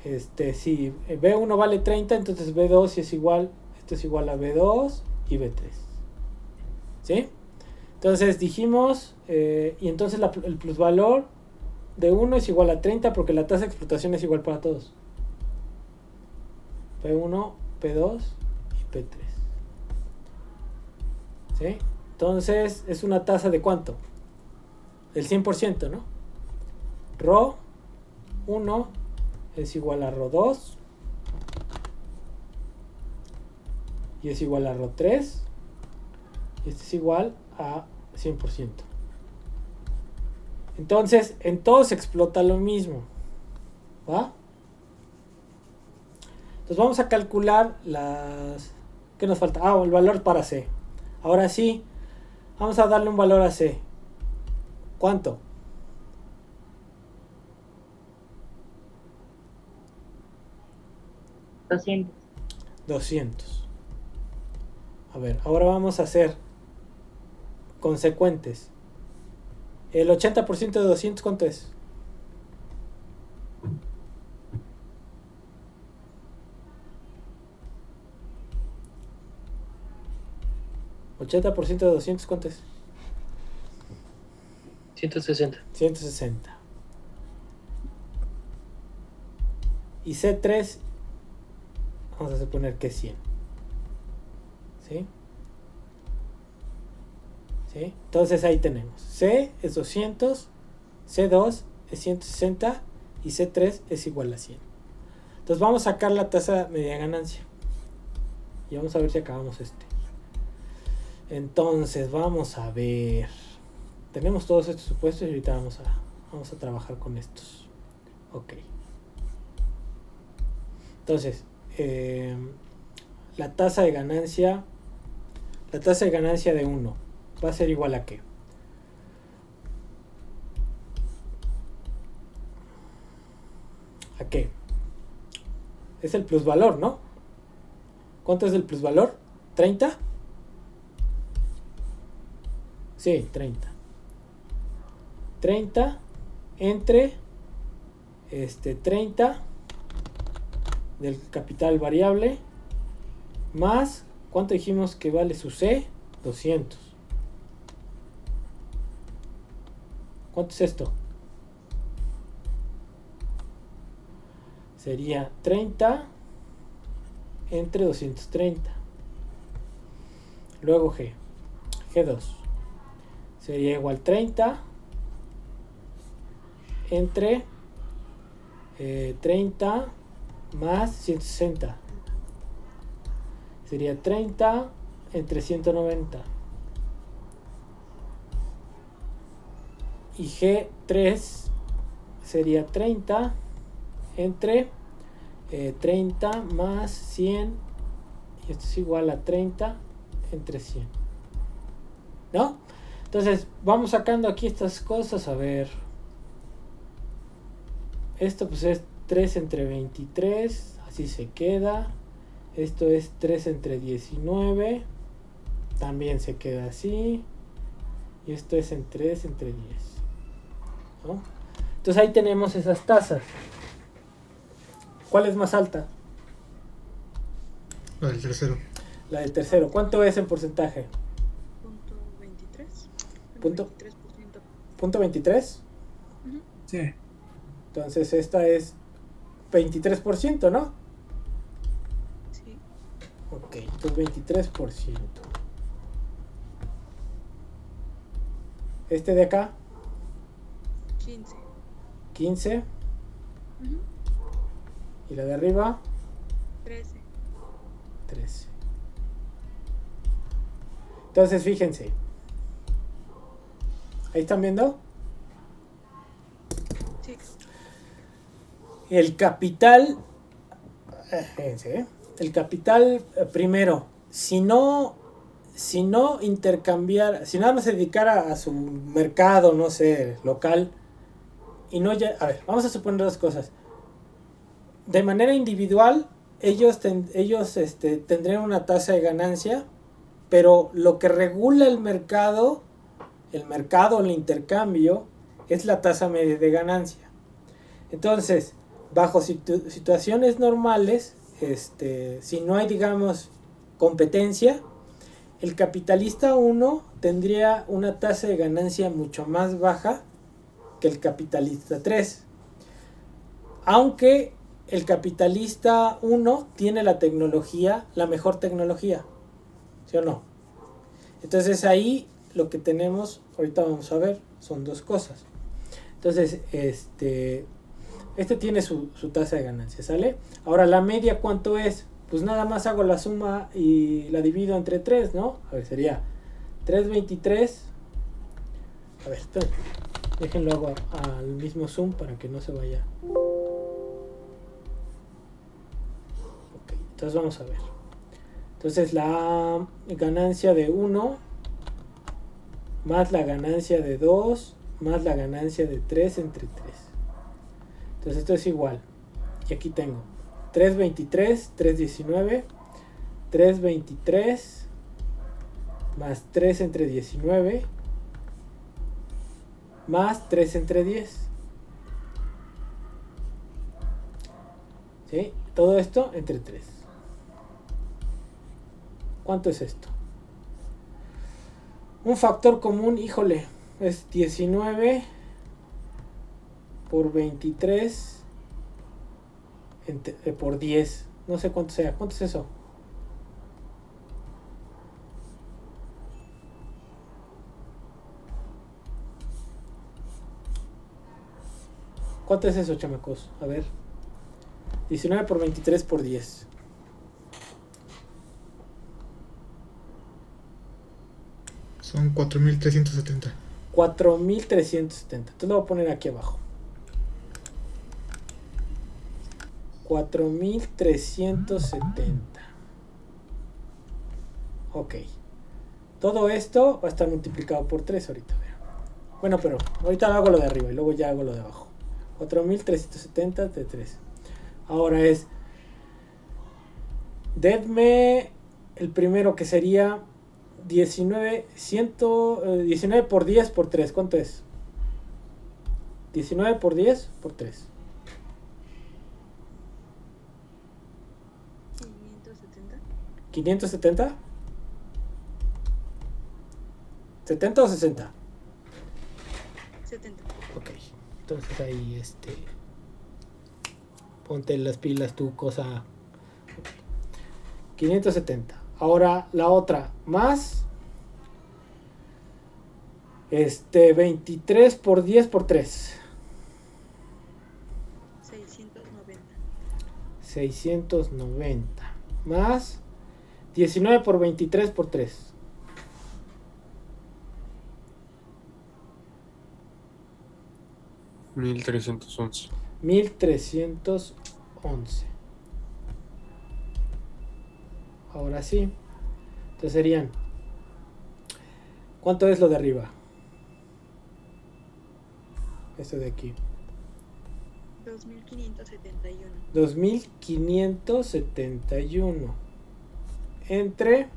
pues. Si B1 vale 30, entonces B2 es igual, esto es igual a B2 y B3. ¿Sí? Entonces dijimos, y entonces el plusvalor de 1 es igual a 30 porque la tasa de explotación es igual para todos. P1, P2 y P3. ¿Sí? Entonces es una tasa de ¿cuánto? Del 100%, ¿no? Rho 1 es igual a Rho 2 y es igual a Rho 3 y este es igual a 100%. Entonces, en todo se explota lo mismo. ¿Va? Entonces vamos a calcular ¿qué nos falta? El valor para C. Ahora sí, vamos a darle un valor a C. ¿Cuánto? $200. A ver, ahora vamos a hacer consecuentes. El 80% de 200, ¿cuánto es? ¿80% de 200, cuánto es? 160. 160. Y C3, vamos a suponer que es 100. ¿Sí? ¿Sí? Entonces ahí tenemos. C es 200, C2 es 160 y C3 es igual a 100. Entonces vamos a sacar la tasa media ganancia. Y vamos a ver si acabamos Entonces vamos a ver. Tenemos todos estos supuestos y ahorita vamos a trabajar con estos. Ok. Entonces, la tasa de ganancia de 1 va a ser igual a ¿qué? ¿A qué? Es el plusvalor, ¿no? ¿Cuánto es el plusvalor? ¿30? Sí, 30. 30 entre 30 del capital variable más, ¿cuánto dijimos que vale su C? 200. ¿Cuánto es esto? Sería 30 entre 230. Luego G2 sería igual 30 entre 30 más 160. Sería 30 entre 190. Y G3 sería 30 entre 30 más 100. Y esto es igual a 30 entre 100. ¿No? Entonces, vamos sacando aquí estas cosas. A ver. Esto pues es 3 entre 23. Así se queda. Esto es 3 entre 19. También se queda así. Y esto es en 3 entre 10. ¿No? Entonces ahí tenemos esas tasas. ¿Cuál es más alta? La del tercero. La del tercero. ¿Cuánto es en porcentaje? Punto 23. Punto. 23%. ¿Punto 23? Sí. Entonces esta es 23%, ¿no? Sí. Ok, entonces 23%. Este de acá, 15. 15. Ujú. Y la de arriba, 13. 13. Entonces fíjense. ¿Ahí están viendo? Sí. El capital, fíjense, el capital primero, si no intercambiar, si nada más se dedicara a su mercado, no sé, local, y no ya, a ver, vamos a suponer dos cosas. De manera individual, ellos tendrían una tasa de ganancia, pero lo que regula el mercado, el intercambio, es la tasa media de ganancia. Entonces, bajo situaciones normales, si no hay, digamos, competencia, el capitalista 1 tendría una tasa de ganancia mucho más baja que el capitalista 3. Aunque el capitalista 1 tiene la tecnología, la mejor tecnología. ¿Sí o no? Entonces ahí lo que tenemos, ahorita vamos a ver, son dos cosas. Entonces, este tiene su tasa de ganancia, ¿sale? Ahora, la media, ¿cuánto es? Pues nada más hago la suma y la divido entre 3, ¿no? A ver, sería 3.23. A ver, esperen. Déjenlo hago al mismo zoom para que no se vaya. Ok, entonces vamos a ver. Entonces la ganancia de 1 más la ganancia de 2 más la ganancia de 3 entre 3. Entonces esto es igual. Y aquí tengo 3.23, 3.19, 3.23 más 3 entre 19 más 3 entre 10. ¿Sí? Todo esto entre 3. ¿Cuánto es esto? Un factor común, híjole, es 19 por 23 por 10. No sé cuánto sea. ¿Cuánto es eso? ¿Cuánto es eso, chamacos? A ver. 19 por 23 por 10. Son 4.370. 4.370. Entonces lo voy a poner aquí abajo. 4.370. Ok. Todo esto va a estar multiplicado por 3 ahorita. Bueno, pero ahorita hago lo de arriba y luego ya hago lo de abajo. 4.370 de 3. Ahora es... Denme el primero, que sería 19 por 10 por 3. ¿Cuánto es? 19 por 10 por 3. 570. ¿570? ¿70 o 60? 70. Ok. Entonces ahí ponte las pilas tu cosa. 570. Ahora la otra. Más 23 por 10 por 3. 690. 690 más 19 por 23 por 3. 1311. 1311. Ahora sí. Entonces serían. ¿Cuánto es lo de arriba? Esto de aquí. 2571. 2571. Entre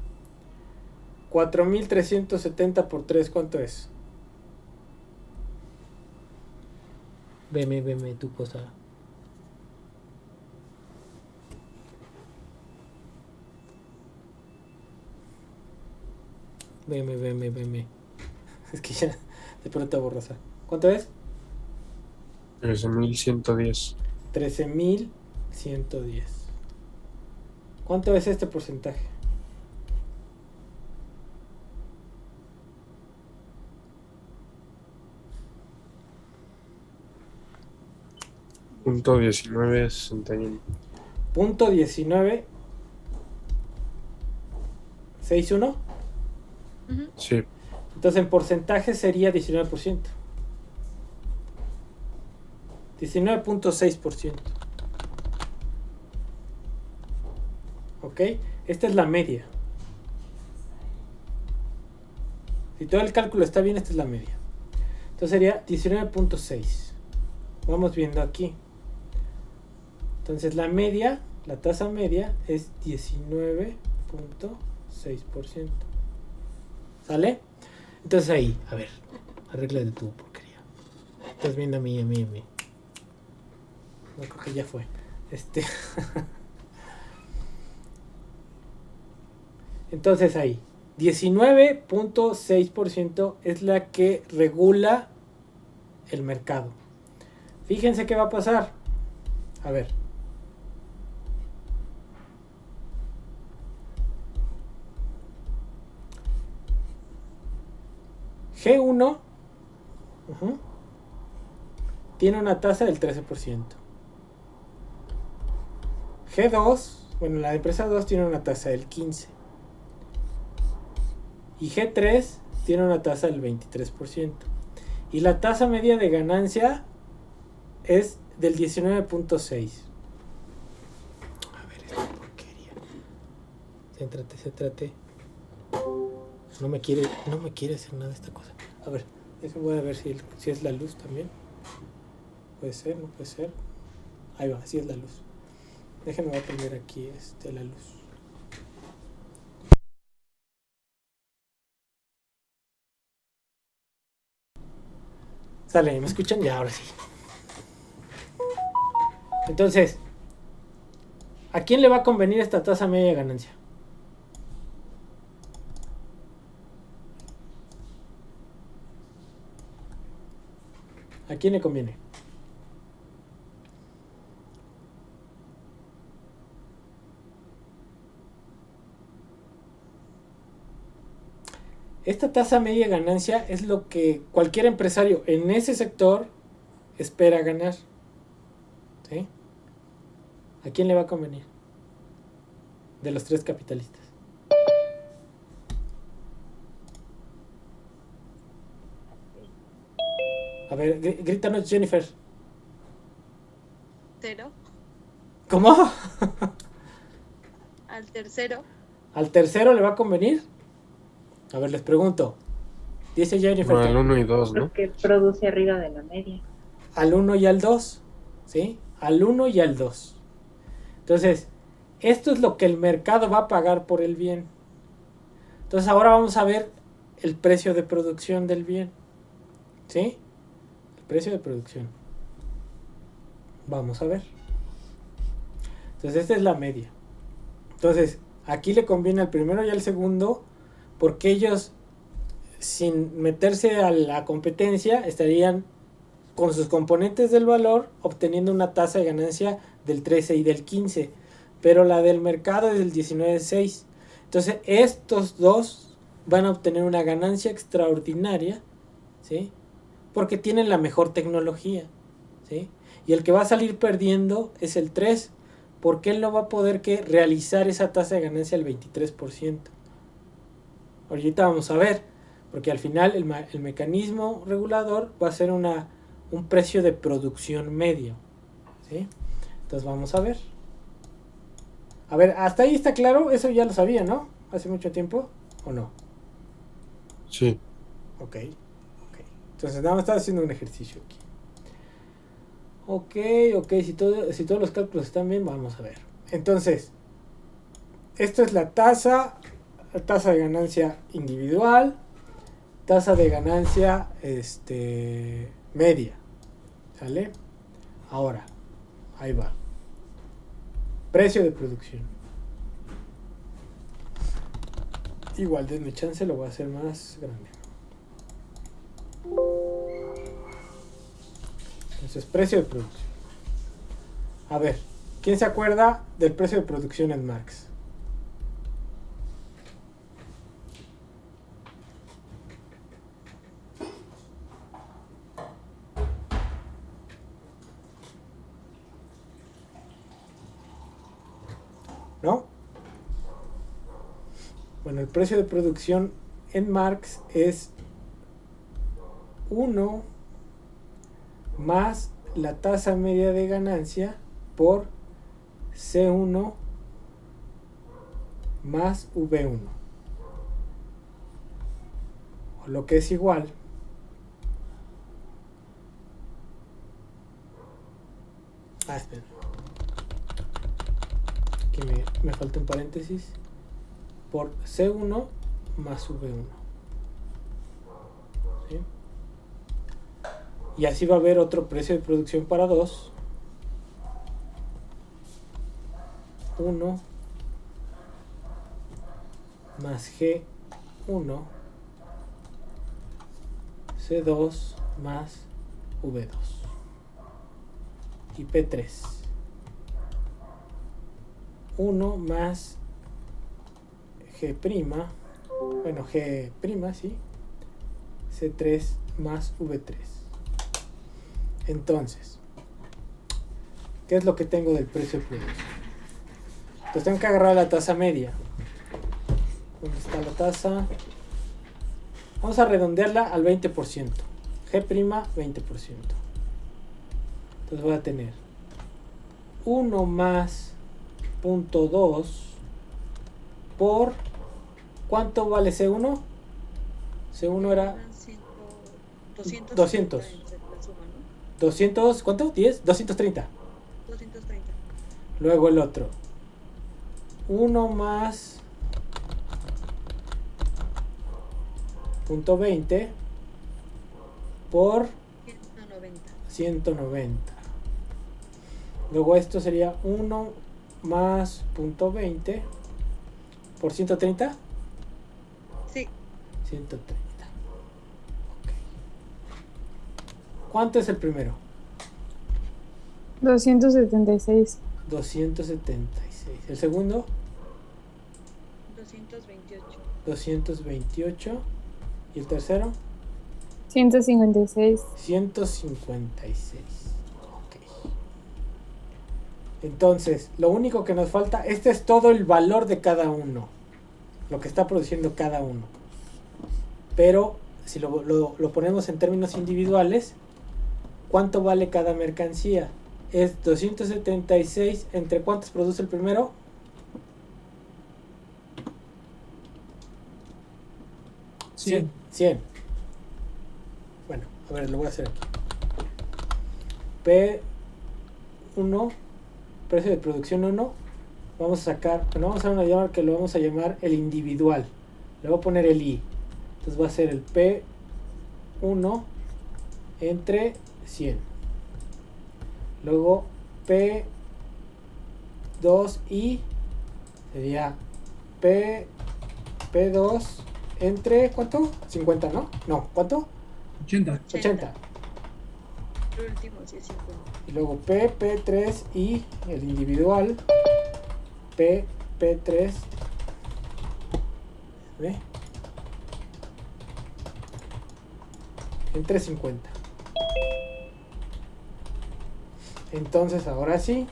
4370 por 3, ¿cuánto es? Veme tu cosa. Veme. Es que ya de pronto borrosa. ¿Cuánto es? 13.110. 13.110. ¿Cuánto es este porcentaje? Punto 1961. Punto 19. 61. Sí. Entonces en porcentaje sería 19%. 19.6%. ¿Ok? Esta es la media. Si todo el cálculo está bien, esta es la media. Entonces sería 19.6. Vamos viendo aquí. Entonces la media, la tasa media es 19.6%. ¿Sale? Entonces ahí, a ver, arréglate tu porquería. Estás viendo a mí. No, creo que ya fue. Entonces ahí, 19.6% es la que regula el mercado. Fíjense qué va a pasar. A ver. G1 tiene una tasa del 13%. G2, bueno, la empresa 2 tiene una tasa del 15%. Y G3 tiene una tasa del 23%. Y la tasa media de ganancia es del 19.6%. A ver, esta porquería. Céntrate. No me quiere hacer nada esta cosa. A ver, voy a ver si es la luz también. Puede ser, no puede ser. Ahí va, así es la luz. Déjenme, voy a poner aquí la luz. Sale, ¿me escuchan? Ya, ahora sí. Entonces, ¿a quién le va a convenir esta tasa media de ganancia? ¿A quién le conviene? Esta tasa media de ganancia es lo que cualquier empresario en ese sector espera ganar. ¿Sí? ¿A quién le va a convenir? De los tres capitalistas. A ver, grítanos, Jennifer. 0. ¿Cómo? Al tercero. ¿Al tercero le va a convenir? A ver, les pregunto. Dice Jennifer. Al 1 y 2, ¿no? Porque produce arriba de la media. Al 1 y al 2. ¿Sí? Al 1 y al 2. Entonces, esto es lo que el mercado va a pagar por el bien. Entonces, ahora vamos a ver el precio de producción del bien. ¿Sí? El precio de producción. Vamos a ver. Entonces, esta es la media. Entonces, aquí le conviene al primero y al segundo, porque ellos, sin meterse a la competencia, estarían con sus componentes del valor obteniendo una tasa de ganancia del 13 y del 15, pero la del mercado es del 19.6. Entonces estos dos van a obtener una ganancia extraordinaria, ¿sí? Porque tienen la mejor tecnología, ¿sí? Y el que va a salir perdiendo es el 3, porque él no va a poder realizar esa tasa de ganancia al 23%. Ahorita vamos a ver, porque al final el mecanismo regulador va a ser un precio de producción medio, ¿sí? Entonces vamos a ver. A ver, hasta ahí está claro, eso ya lo sabía, ¿no? Hace mucho tiempo, ¿o no? Sí. Ok. Entonces nada más estaba haciendo un ejercicio aquí. Ok, si todos los cálculos están bien, vamos a ver. Entonces, esto es la tasa de ganancia individual, tasa de ganancia media, ¿sale? Ahora, ahí va. Precio de producción. Igual, denme chance, lo voy a hacer más grande. Entonces, precio de producción. A ver, ¿quién se acuerda del precio de producción en Marx? ¿No? Bueno, el precio de producción en Marx es 1 más la tasa media de ganancia por C1 más V1, o lo que es igual espera, aquí me falta un paréntesis, por C1 más V1, ¿sí? Y así va a haber otro precio de producción para 2. 1 más G1 C2 más V2 y P3. 1 más G', bueno, G', sí, C3 más V3. Entonces, ¿qué es lo que tengo del precio de producción? Entonces tengo que agarrar la tasa media. ¿Dónde está la tasa? Vamos a redondearla al 20%. G', 20%. Entonces voy a tener 1 más 0.2 por... ¿Cuánto vale C1? C1 era... 200. 200, ¿cuánto? 10, 230. 230. Luego el otro. 1 más 0.20 por 190. Luego esto sería 1 más 0.20 por 130. Sí. 130. ¿Cuánto es el primero? 276. 276. ¿El segundo? 228. 228. ¿Y el tercero? 156. 156. Ok. Entonces, lo único que nos falta, este es todo el valor de cada uno. Lo que está produciendo cada uno. Pero, si lo ponemos en términos individuales, ¿cuánto vale cada mercancía? Es 276 entre ¿cuántos produce el primero? 100. Bueno, a ver, lo voy a hacer aquí. P1, precio de producción 1. Vamos a sacar, bueno, vamos a llamar que lo vamos a llamar el individual. Le voy a poner el I. Entonces va a ser el P1 entre 100. Luego P2I sería P2 entre ¿cuánto? 50, ¿no? No, ¿cuánto? 80. 80. El último sí es 50. Y luego P3I, el individual. P3. ¿Ve? Entre 50. Entonces ahora sí,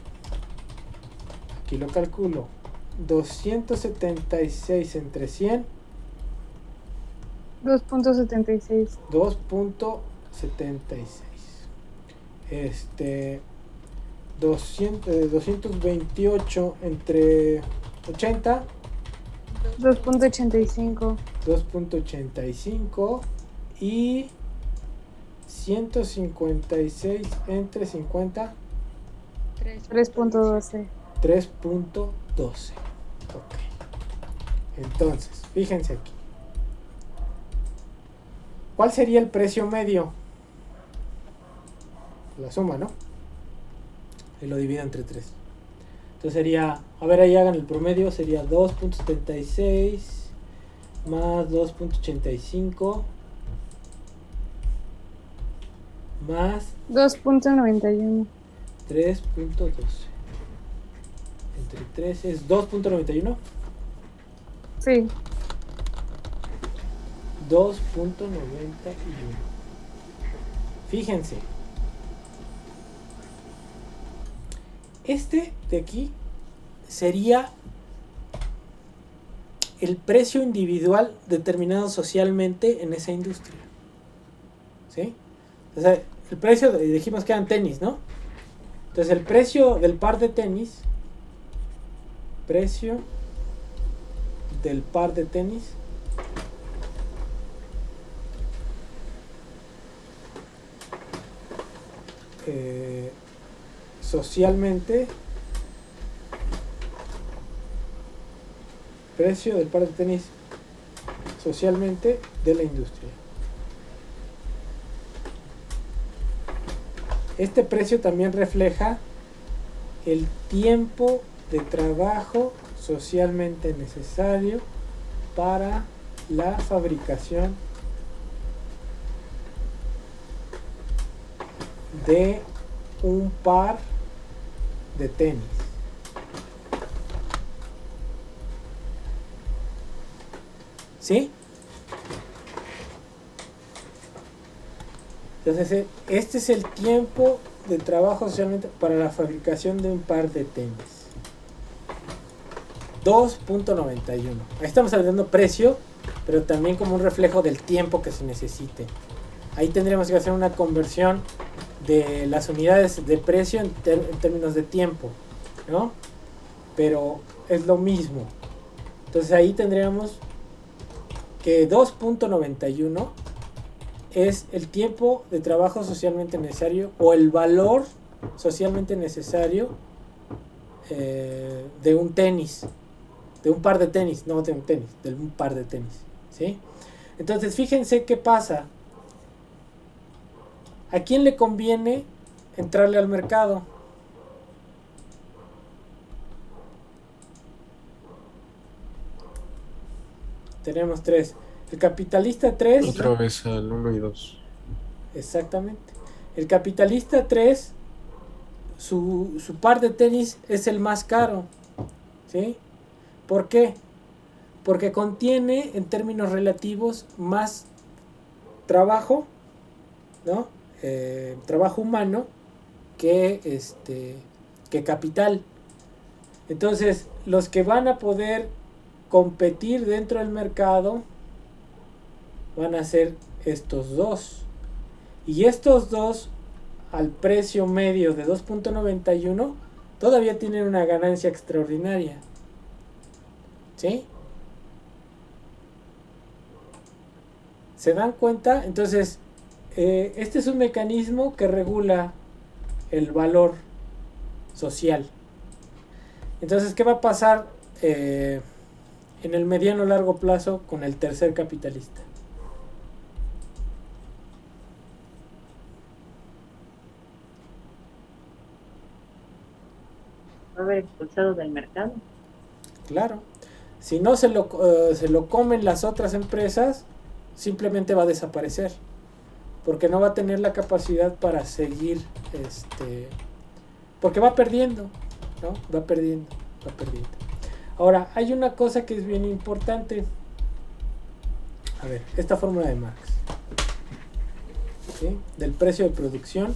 aquí lo calculo. 276 entre 100. 2.76. 2.76. 228 entre 80. 2.85. 2.85 y 156 entre 50. 3.12. 3.12. Ok. Entonces, fíjense aquí. ¿Cuál sería el precio medio? La suma, ¿no? Y lo divido entre 3. Entonces sería, a ver, ahí hagan el promedio, sería 2.76 más 2.85 más 2.91. 3.12 entre 3 es 2.91. Sí. 2.91. Fíjense. Este de aquí sería el precio individual determinado socialmente en esa industria. ¿Sí? O sea, el precio, dijimos que eran tenis, ¿no? Entonces el precio del par de tenis, socialmente, precio del par de tenis socialmente de la industria. Este precio también refleja el tiempo de trabajo socialmente necesario para la fabricación de un par de tenis. ¿Sí? Entonces, este es el tiempo de trabajo socialmente para la fabricación de un par de tenis. 2.91. Ahí estamos hablando precio, pero también como un reflejo del tiempo que se necesite. Ahí tendríamos que hacer una conversión de las unidades de precio en términos de tiempo, ¿no? Pero es lo mismo. Entonces ahí tendríamos que 2.91 es el tiempo de trabajo socialmente necesario o el valor socialmente necesario de un tenis, de un par de tenis, no de un tenis, de un par de tenis, ¿sí? Entonces fíjense qué pasa. ¿A quién le conviene entrarle al mercado? Tenemos 3. El capitalista 3. Otra vez al 1 y 2. Exactamente. El capitalista 3, su par de tenis es el más caro. ¿Sí? ¿Por qué? Porque contiene en términos relativos más trabajo, ¿no? Trabajo humano que capital. Entonces, los que van a poder competir dentro del mercado van a ser estos dos. Y estos dos, al precio medio de 2.91, todavía tienen una ganancia extraordinaria. ¿Sí? ¿Se dan cuenta? Entonces, este es un mecanismo que regula el valor social. Entonces, ¿qué va a pasar en el mediano largo plazo con el tercer capitalista? Va a haber expulsado del mercado. Claro. Si no se lo comen las otras empresas, simplemente va a desaparecer. Porque no va a tener la capacidad para seguir, porque va perdiendo, ¿no? Va perdiendo. Ahora, hay una cosa que es bien importante. A ver, esta fórmula de Marx, ¿sí? Del precio de producción,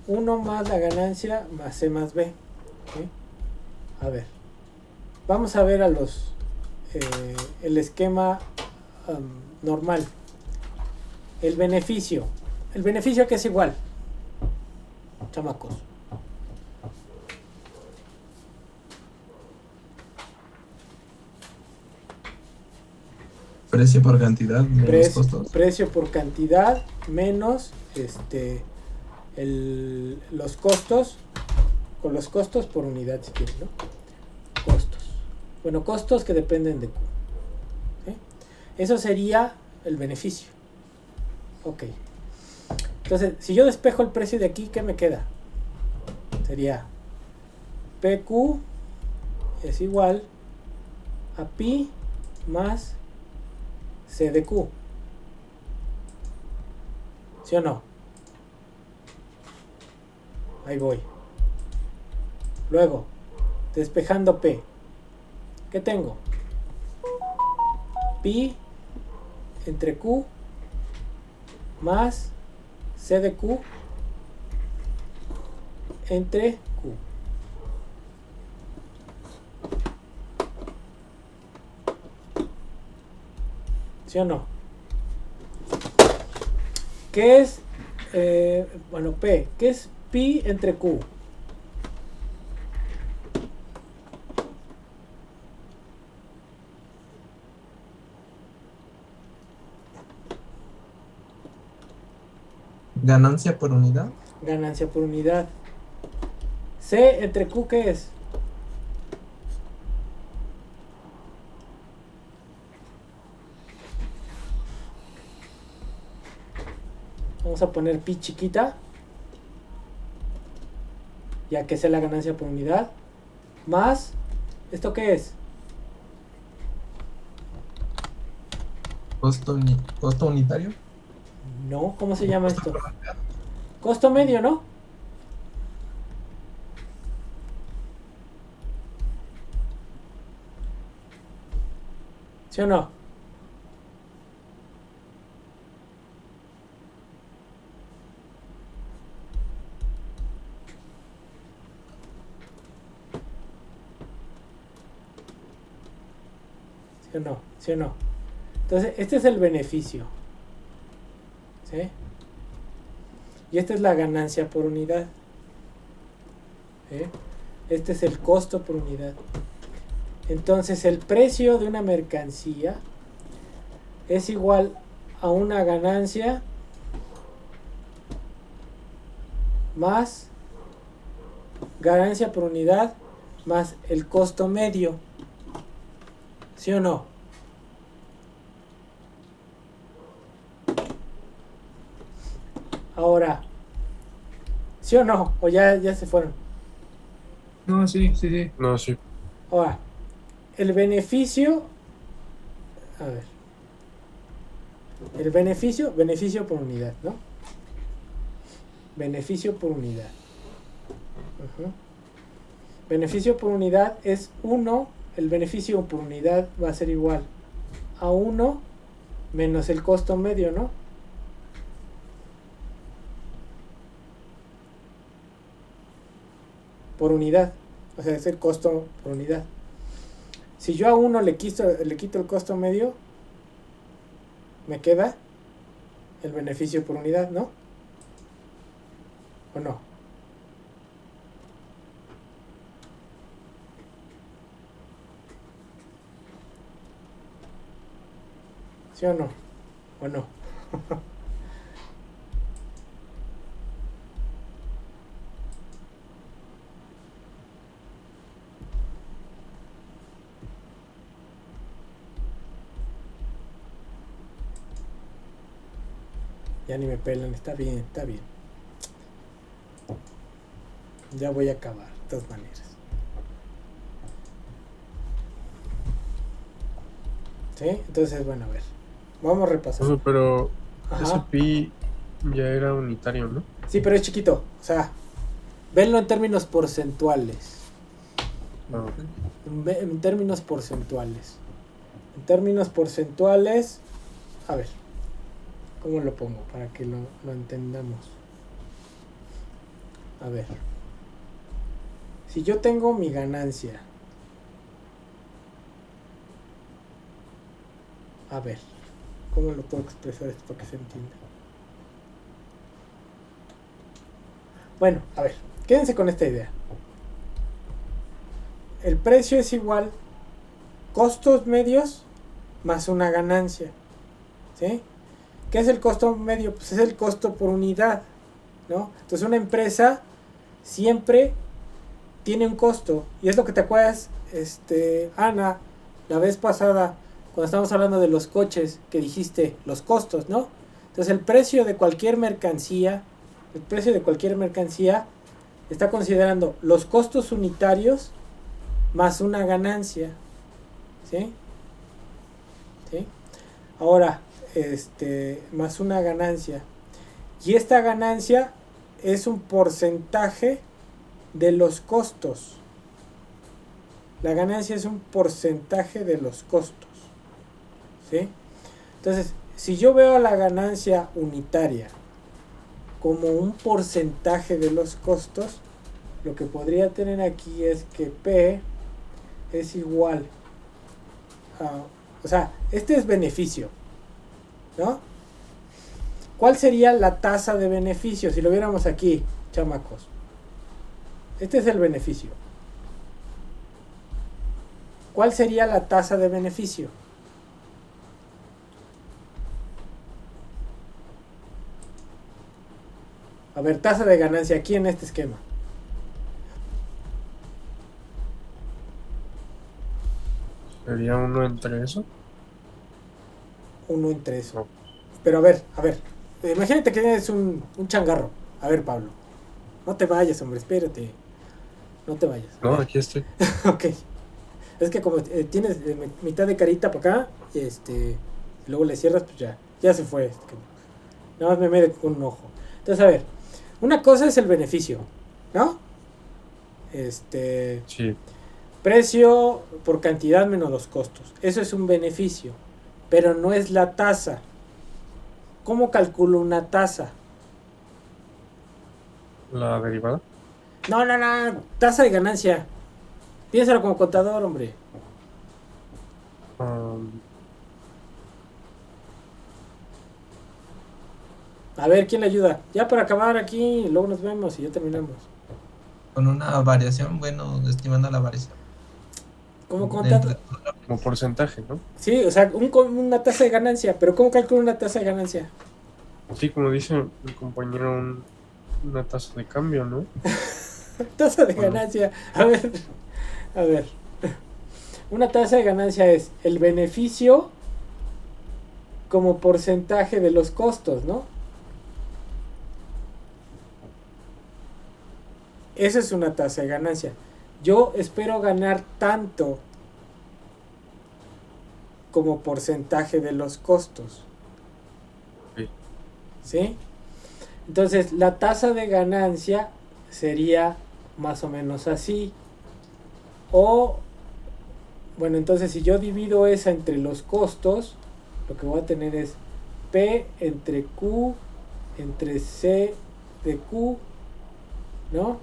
1 más la ganancia más C más B, ¿sí? A ver. Vamos a ver a los el esquema normal. El beneficio. El beneficio que es igual. Chamacos. Precio por cantidad menos costos. Precio por cantidad menos los costos, con los costos por unidad si quieren, ¿no? Costos. Bueno, costos que dependen de Q. ¿Sí? Eso sería el beneficio. Ok. Entonces, si yo despejo el precio de aquí, ¿qué me queda? Sería PQ es igual a pi más C de Q. ¿Sí o no? Ahí voy. Luego, despejando P. ¿Qué tengo? Pi entre Q más C de Q entre Q. ¿Sí o no? ¿Qué es? Bueno, P. ¿Qué es pi entre Q? Ganancia por unidad. Ganancia por unidad. C entre Q, ¿qué es? Vamos a poner pi chiquita, ya que sea la ganancia por unidad, más, ¿esto qué es? Costo unitario. No, ¿cómo se llama esto? Costo medio, ¿no? ¿Sí o no? ¿Sí o no? ¿Sí o no? Entonces, este es el beneficio. ¿Sí? Y esta es la ganancia por unidad. ¿Sí? Este es el costo por unidad. Entonces, el precio de una mercancía es igual a una ganancia más ganancia por unidad más el costo medio. ¿Sí o no? Ahora, ¿sí o no? ¿O ya se fueron? No, sí, sí, sí. No, sí. Ahora, el beneficio, a ver, el beneficio por unidad, ¿no? Beneficio por unidad. Ujú. Beneficio por unidad es 1, el beneficio por unidad va a ser igual a 1 menos el costo medio, ¿no? Por unidad, o sea, es el costo por unidad. Si yo a 1 le quito el costo medio, me queda el beneficio por unidad, ¿no? ¿O no? ¿Sí o no? ¿O no? Ya ni me pelan, está bien, está bien. Ya voy a acabar, de todas maneras. ¿Sí? Entonces, bueno, a ver. Vamos a repasar. Profe, pero Ajá. ese pi ya era unitario, ¿no? Sí, pero es chiquito. O sea, venlo en términos porcentuales. No. En términos porcentuales. En términos porcentuales, a ver, ¿cómo lo pongo? Para que lo entendamos. A ver. Si yo tengo mi ganancia A ver, ¿cómo lo puedo expresar esto para que se entienda? Bueno, a ver, quédense con esta idea. El precio es igual costos medios más una ganancia. ¿Sí? ¿Qué es el costo medio? Pues es el costo por unidad, ¿no? Entonces una empresa siempre tiene un costo. Y es lo que te acuerdas, Ana, la vez pasada, cuando estábamos hablando de los coches, que dijiste los costos, ¿no? Entonces el precio de cualquier mercancía está considerando los costos unitarios más una ganancia. ¿Sí? ¿Sí? Ahora, más una ganancia. Y esta ganancia es un porcentaje de los costos. La ganancia es un porcentaje de los costos. ¿Sí? Entonces, si yo veo la ganancia unitaria como un porcentaje de los costos, lo que podría tener aquí es que P es igual a... O sea, este es beneficio, ¿no? ¿Cuál sería la tasa de beneficio? Si lo viéramos aquí, chamacos. Este es el beneficio. ¿Cuál sería la tasa de beneficio? A ver, tasa de ganancia aquí en este esquema. ¿Sería uno entre eso? Uno entre eso. No. Pero a ver. Imagínate que tienes un changarro. A ver, Pablo. No te vayas, hombre, espérate. No te vayas. No, aquí estoy. Ok. Es que como tienes mitad de carita para acá, y luego le cierras, pues ya se fue. Nada más me mete con un ojo. Entonces, a ver. Una cosa es el beneficio, ¿no? Sí. Precio por cantidad menos los costos. Eso es un beneficio, pero no es la tasa. ¿Cómo calculo una tasa? ¿La derivada? No, tasa de ganancia. Piénsalo como contador, hombre. A ver, ¿quién le ayuda? Ya para acabar aquí, luego nos vemos y ya terminamos. Con una variación, bueno, estimando la variación. ¿Cómo contador? Como porcentaje, ¿no? Sí, o sea, una tasa de ganancia. Pero ¿cómo calculo una tasa de ganancia? Sí, como dice mi compañero, una tasa de cambio, ¿no? Tasa de ganancia. A ver. Una tasa de ganancia es el beneficio como porcentaje de los costos, ¿no? Esa es una tasa de ganancia. Yo espero ganar tanto como porcentaje de los costos. ¿Sí? Entonces, la tasa de ganancia sería más o menos así. O, bueno, entonces si yo divido esa entre los costos, lo que voy a tener es P entre Q entre C de Q, ¿no?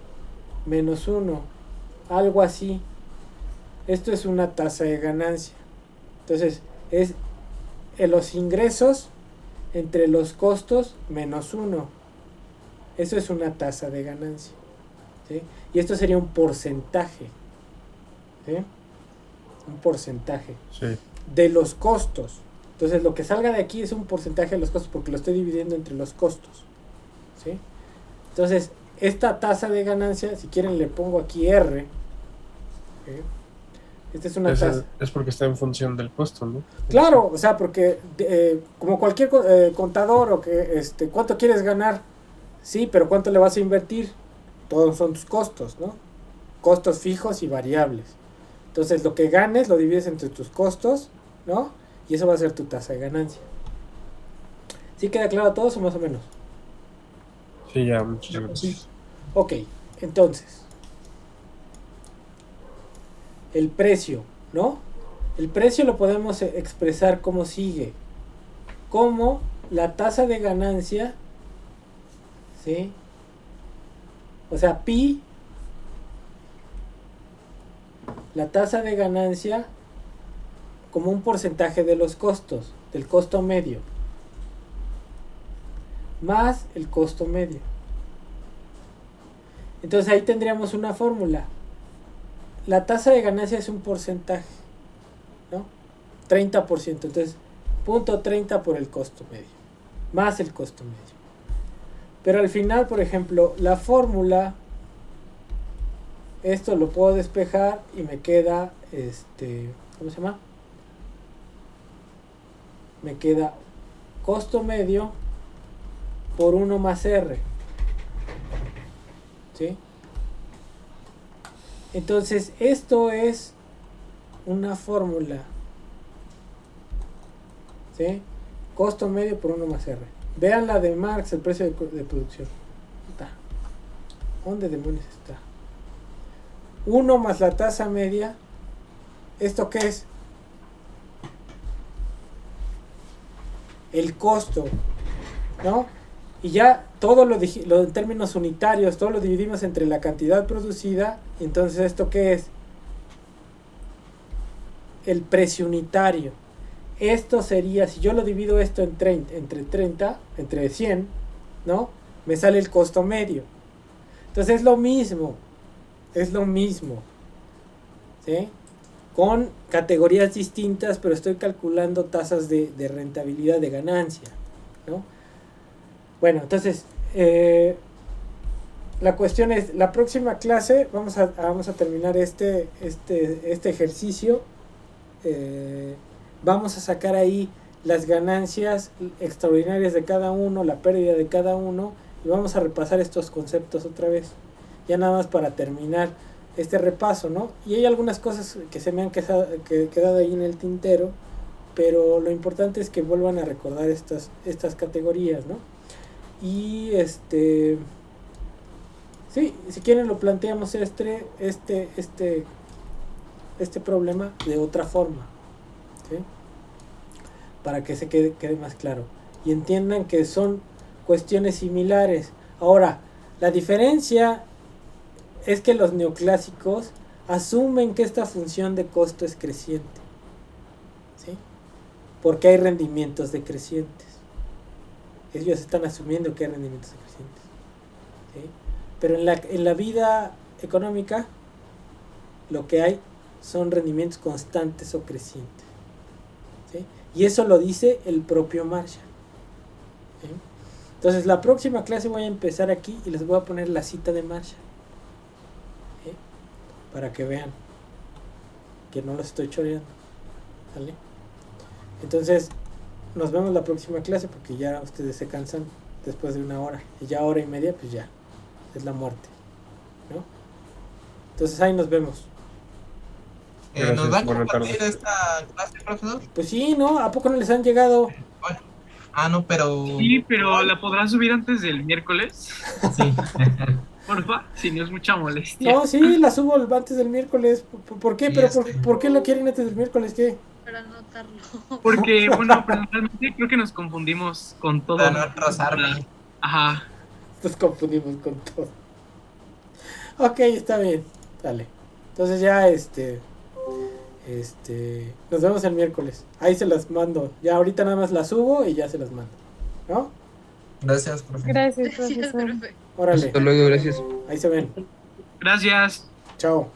Menos 1. Algo así. Esto es una tasa de ganancia. Entonces, es los ingresos entre los costos menos 1. Eso es una tasa de ganancia. ¿Sí? Y esto sería un porcentaje. ¿Sí? Un porcentaje de los costos. Entonces lo que salga de aquí es un porcentaje de los costos porque lo estoy dividiendo entre los costos. ¿Sí? Entonces esta tasa de ganancia, si quieren le pongo aquí R. ¿Sí? Esta es una tasa. Es porque está en función del costo, ¿no? Claro, o sea, porque como cualquier contador o que ¿cuánto quieres ganar? Sí, pero ¿cuánto le vas a invertir? Todos son tus costos, ¿no? Costos fijos y variables. Entonces lo que ganes lo divides entre tus costos, ¿no? Y eso va a ser tu tasa de ganancia. ¿Sí queda claro a todos o más o menos? Sí, ya, muchas gracias. Sí. Ok, entonces el precio, ¿no? El precio lo podemos expresar como sigue. Como la tasa de ganancia, ¿sí? O sea, pi, la tasa de ganancia como un porcentaje de los costos. del costo medio más el costo medio. Entonces ahí tendríamos una fórmula. La tasa de ganancia es un porcentaje, ¿no? 30%. Entonces, 0.30 por el costo medio, más el costo medio. Pero al final, por ejemplo, la fórmula, esto lo puedo despejar y me queda, ¿cómo se llama? Me queda costo medio por 1 más R. ¿Sí? Entonces, esto es una fórmula. ¿Sí? Costo medio por 1 más R. Vean la de Marx, el precio de producción. Está. ¿Dónde demonios está? 1 más la tasa media. ¿Esto qué es? El costo, ¿no? Y ya todo lo en términos unitarios, todo lo dividimos entre la cantidad producida. Y entonces, ¿esto qué es? El precio unitario. Esto sería, si yo lo divido esto entre 100, ¿no? Me sale el costo medio. Entonces es lo mismo. ¿Sí? Con categorías distintas, pero estoy calculando tasas de rentabilidad, de ganancia, ¿no? Bueno, entonces, la cuestión es, la próxima clase vamos a terminar este ejercicio. Vamos a sacar ahí las ganancias extraordinarias de cada uno, la pérdida de cada uno, y vamos a repasar estos conceptos otra vez, ya nada más para terminar este repaso, ¿no? Y hay algunas cosas que se me han quedado ahí en el tintero, pero lo importante es que vuelvan a recordar estas categorías, ¿no? Y sí, si quieren lo planteamos este problema de otra forma, ¿sí? Para que se quede más claro y entiendan que son cuestiones similares. Ahora, la diferencia es que los neoclásicos asumen que esta función de costo es creciente, ¿sí? Porque hay rendimientos decrecientes. Ellos están asumiendo que hay rendimientos decrecientes, ¿sí? Pero en la vida económica lo que hay son rendimientos constantes o crecientes, ¿sí? Y eso lo dice el propio Marshall, ¿sí? Entonces la próxima clase voy a empezar aquí y les voy a poner la cita de Marshall, ¿sí? Para que vean que no los estoy choreando, ¿vale? Entonces nos vemos la próxima clase, porque ya ustedes se cansan después de 1 hora, y ya 1 hora y media pues ya es la muerte, ¿no? Entonces ahí nos vemos. ¿Nos van a buenas compartir tardes. esta clase, profesor? Pues sí, ¿no? ¿A poco no les han llegado? No, pero... Sí, pero ¿la podrás subir antes del miércoles? Sí. Porfa, si no es mucha molestia. No, sí, la subo antes del miércoles. ¿Por qué? Sí, ¿Pero por qué lo quieren antes del miércoles? ¿Qué? Para anotarlo. Porque, bueno, personalmente creo que nos confundimos con todo. Para no atrasarme. Ajá. Nos confundimos con todo. Ok, está bien. Dale. Entonces ya nos vemos el miércoles. Ahí se las mando. Ya ahorita nada más las subo y ya se las mando, ¿no? Gracias, profesor. Gracias, Gracias, profesor. profe. Órale. Hasta luego, gracias. Ahí se ven. Gracias. Chao.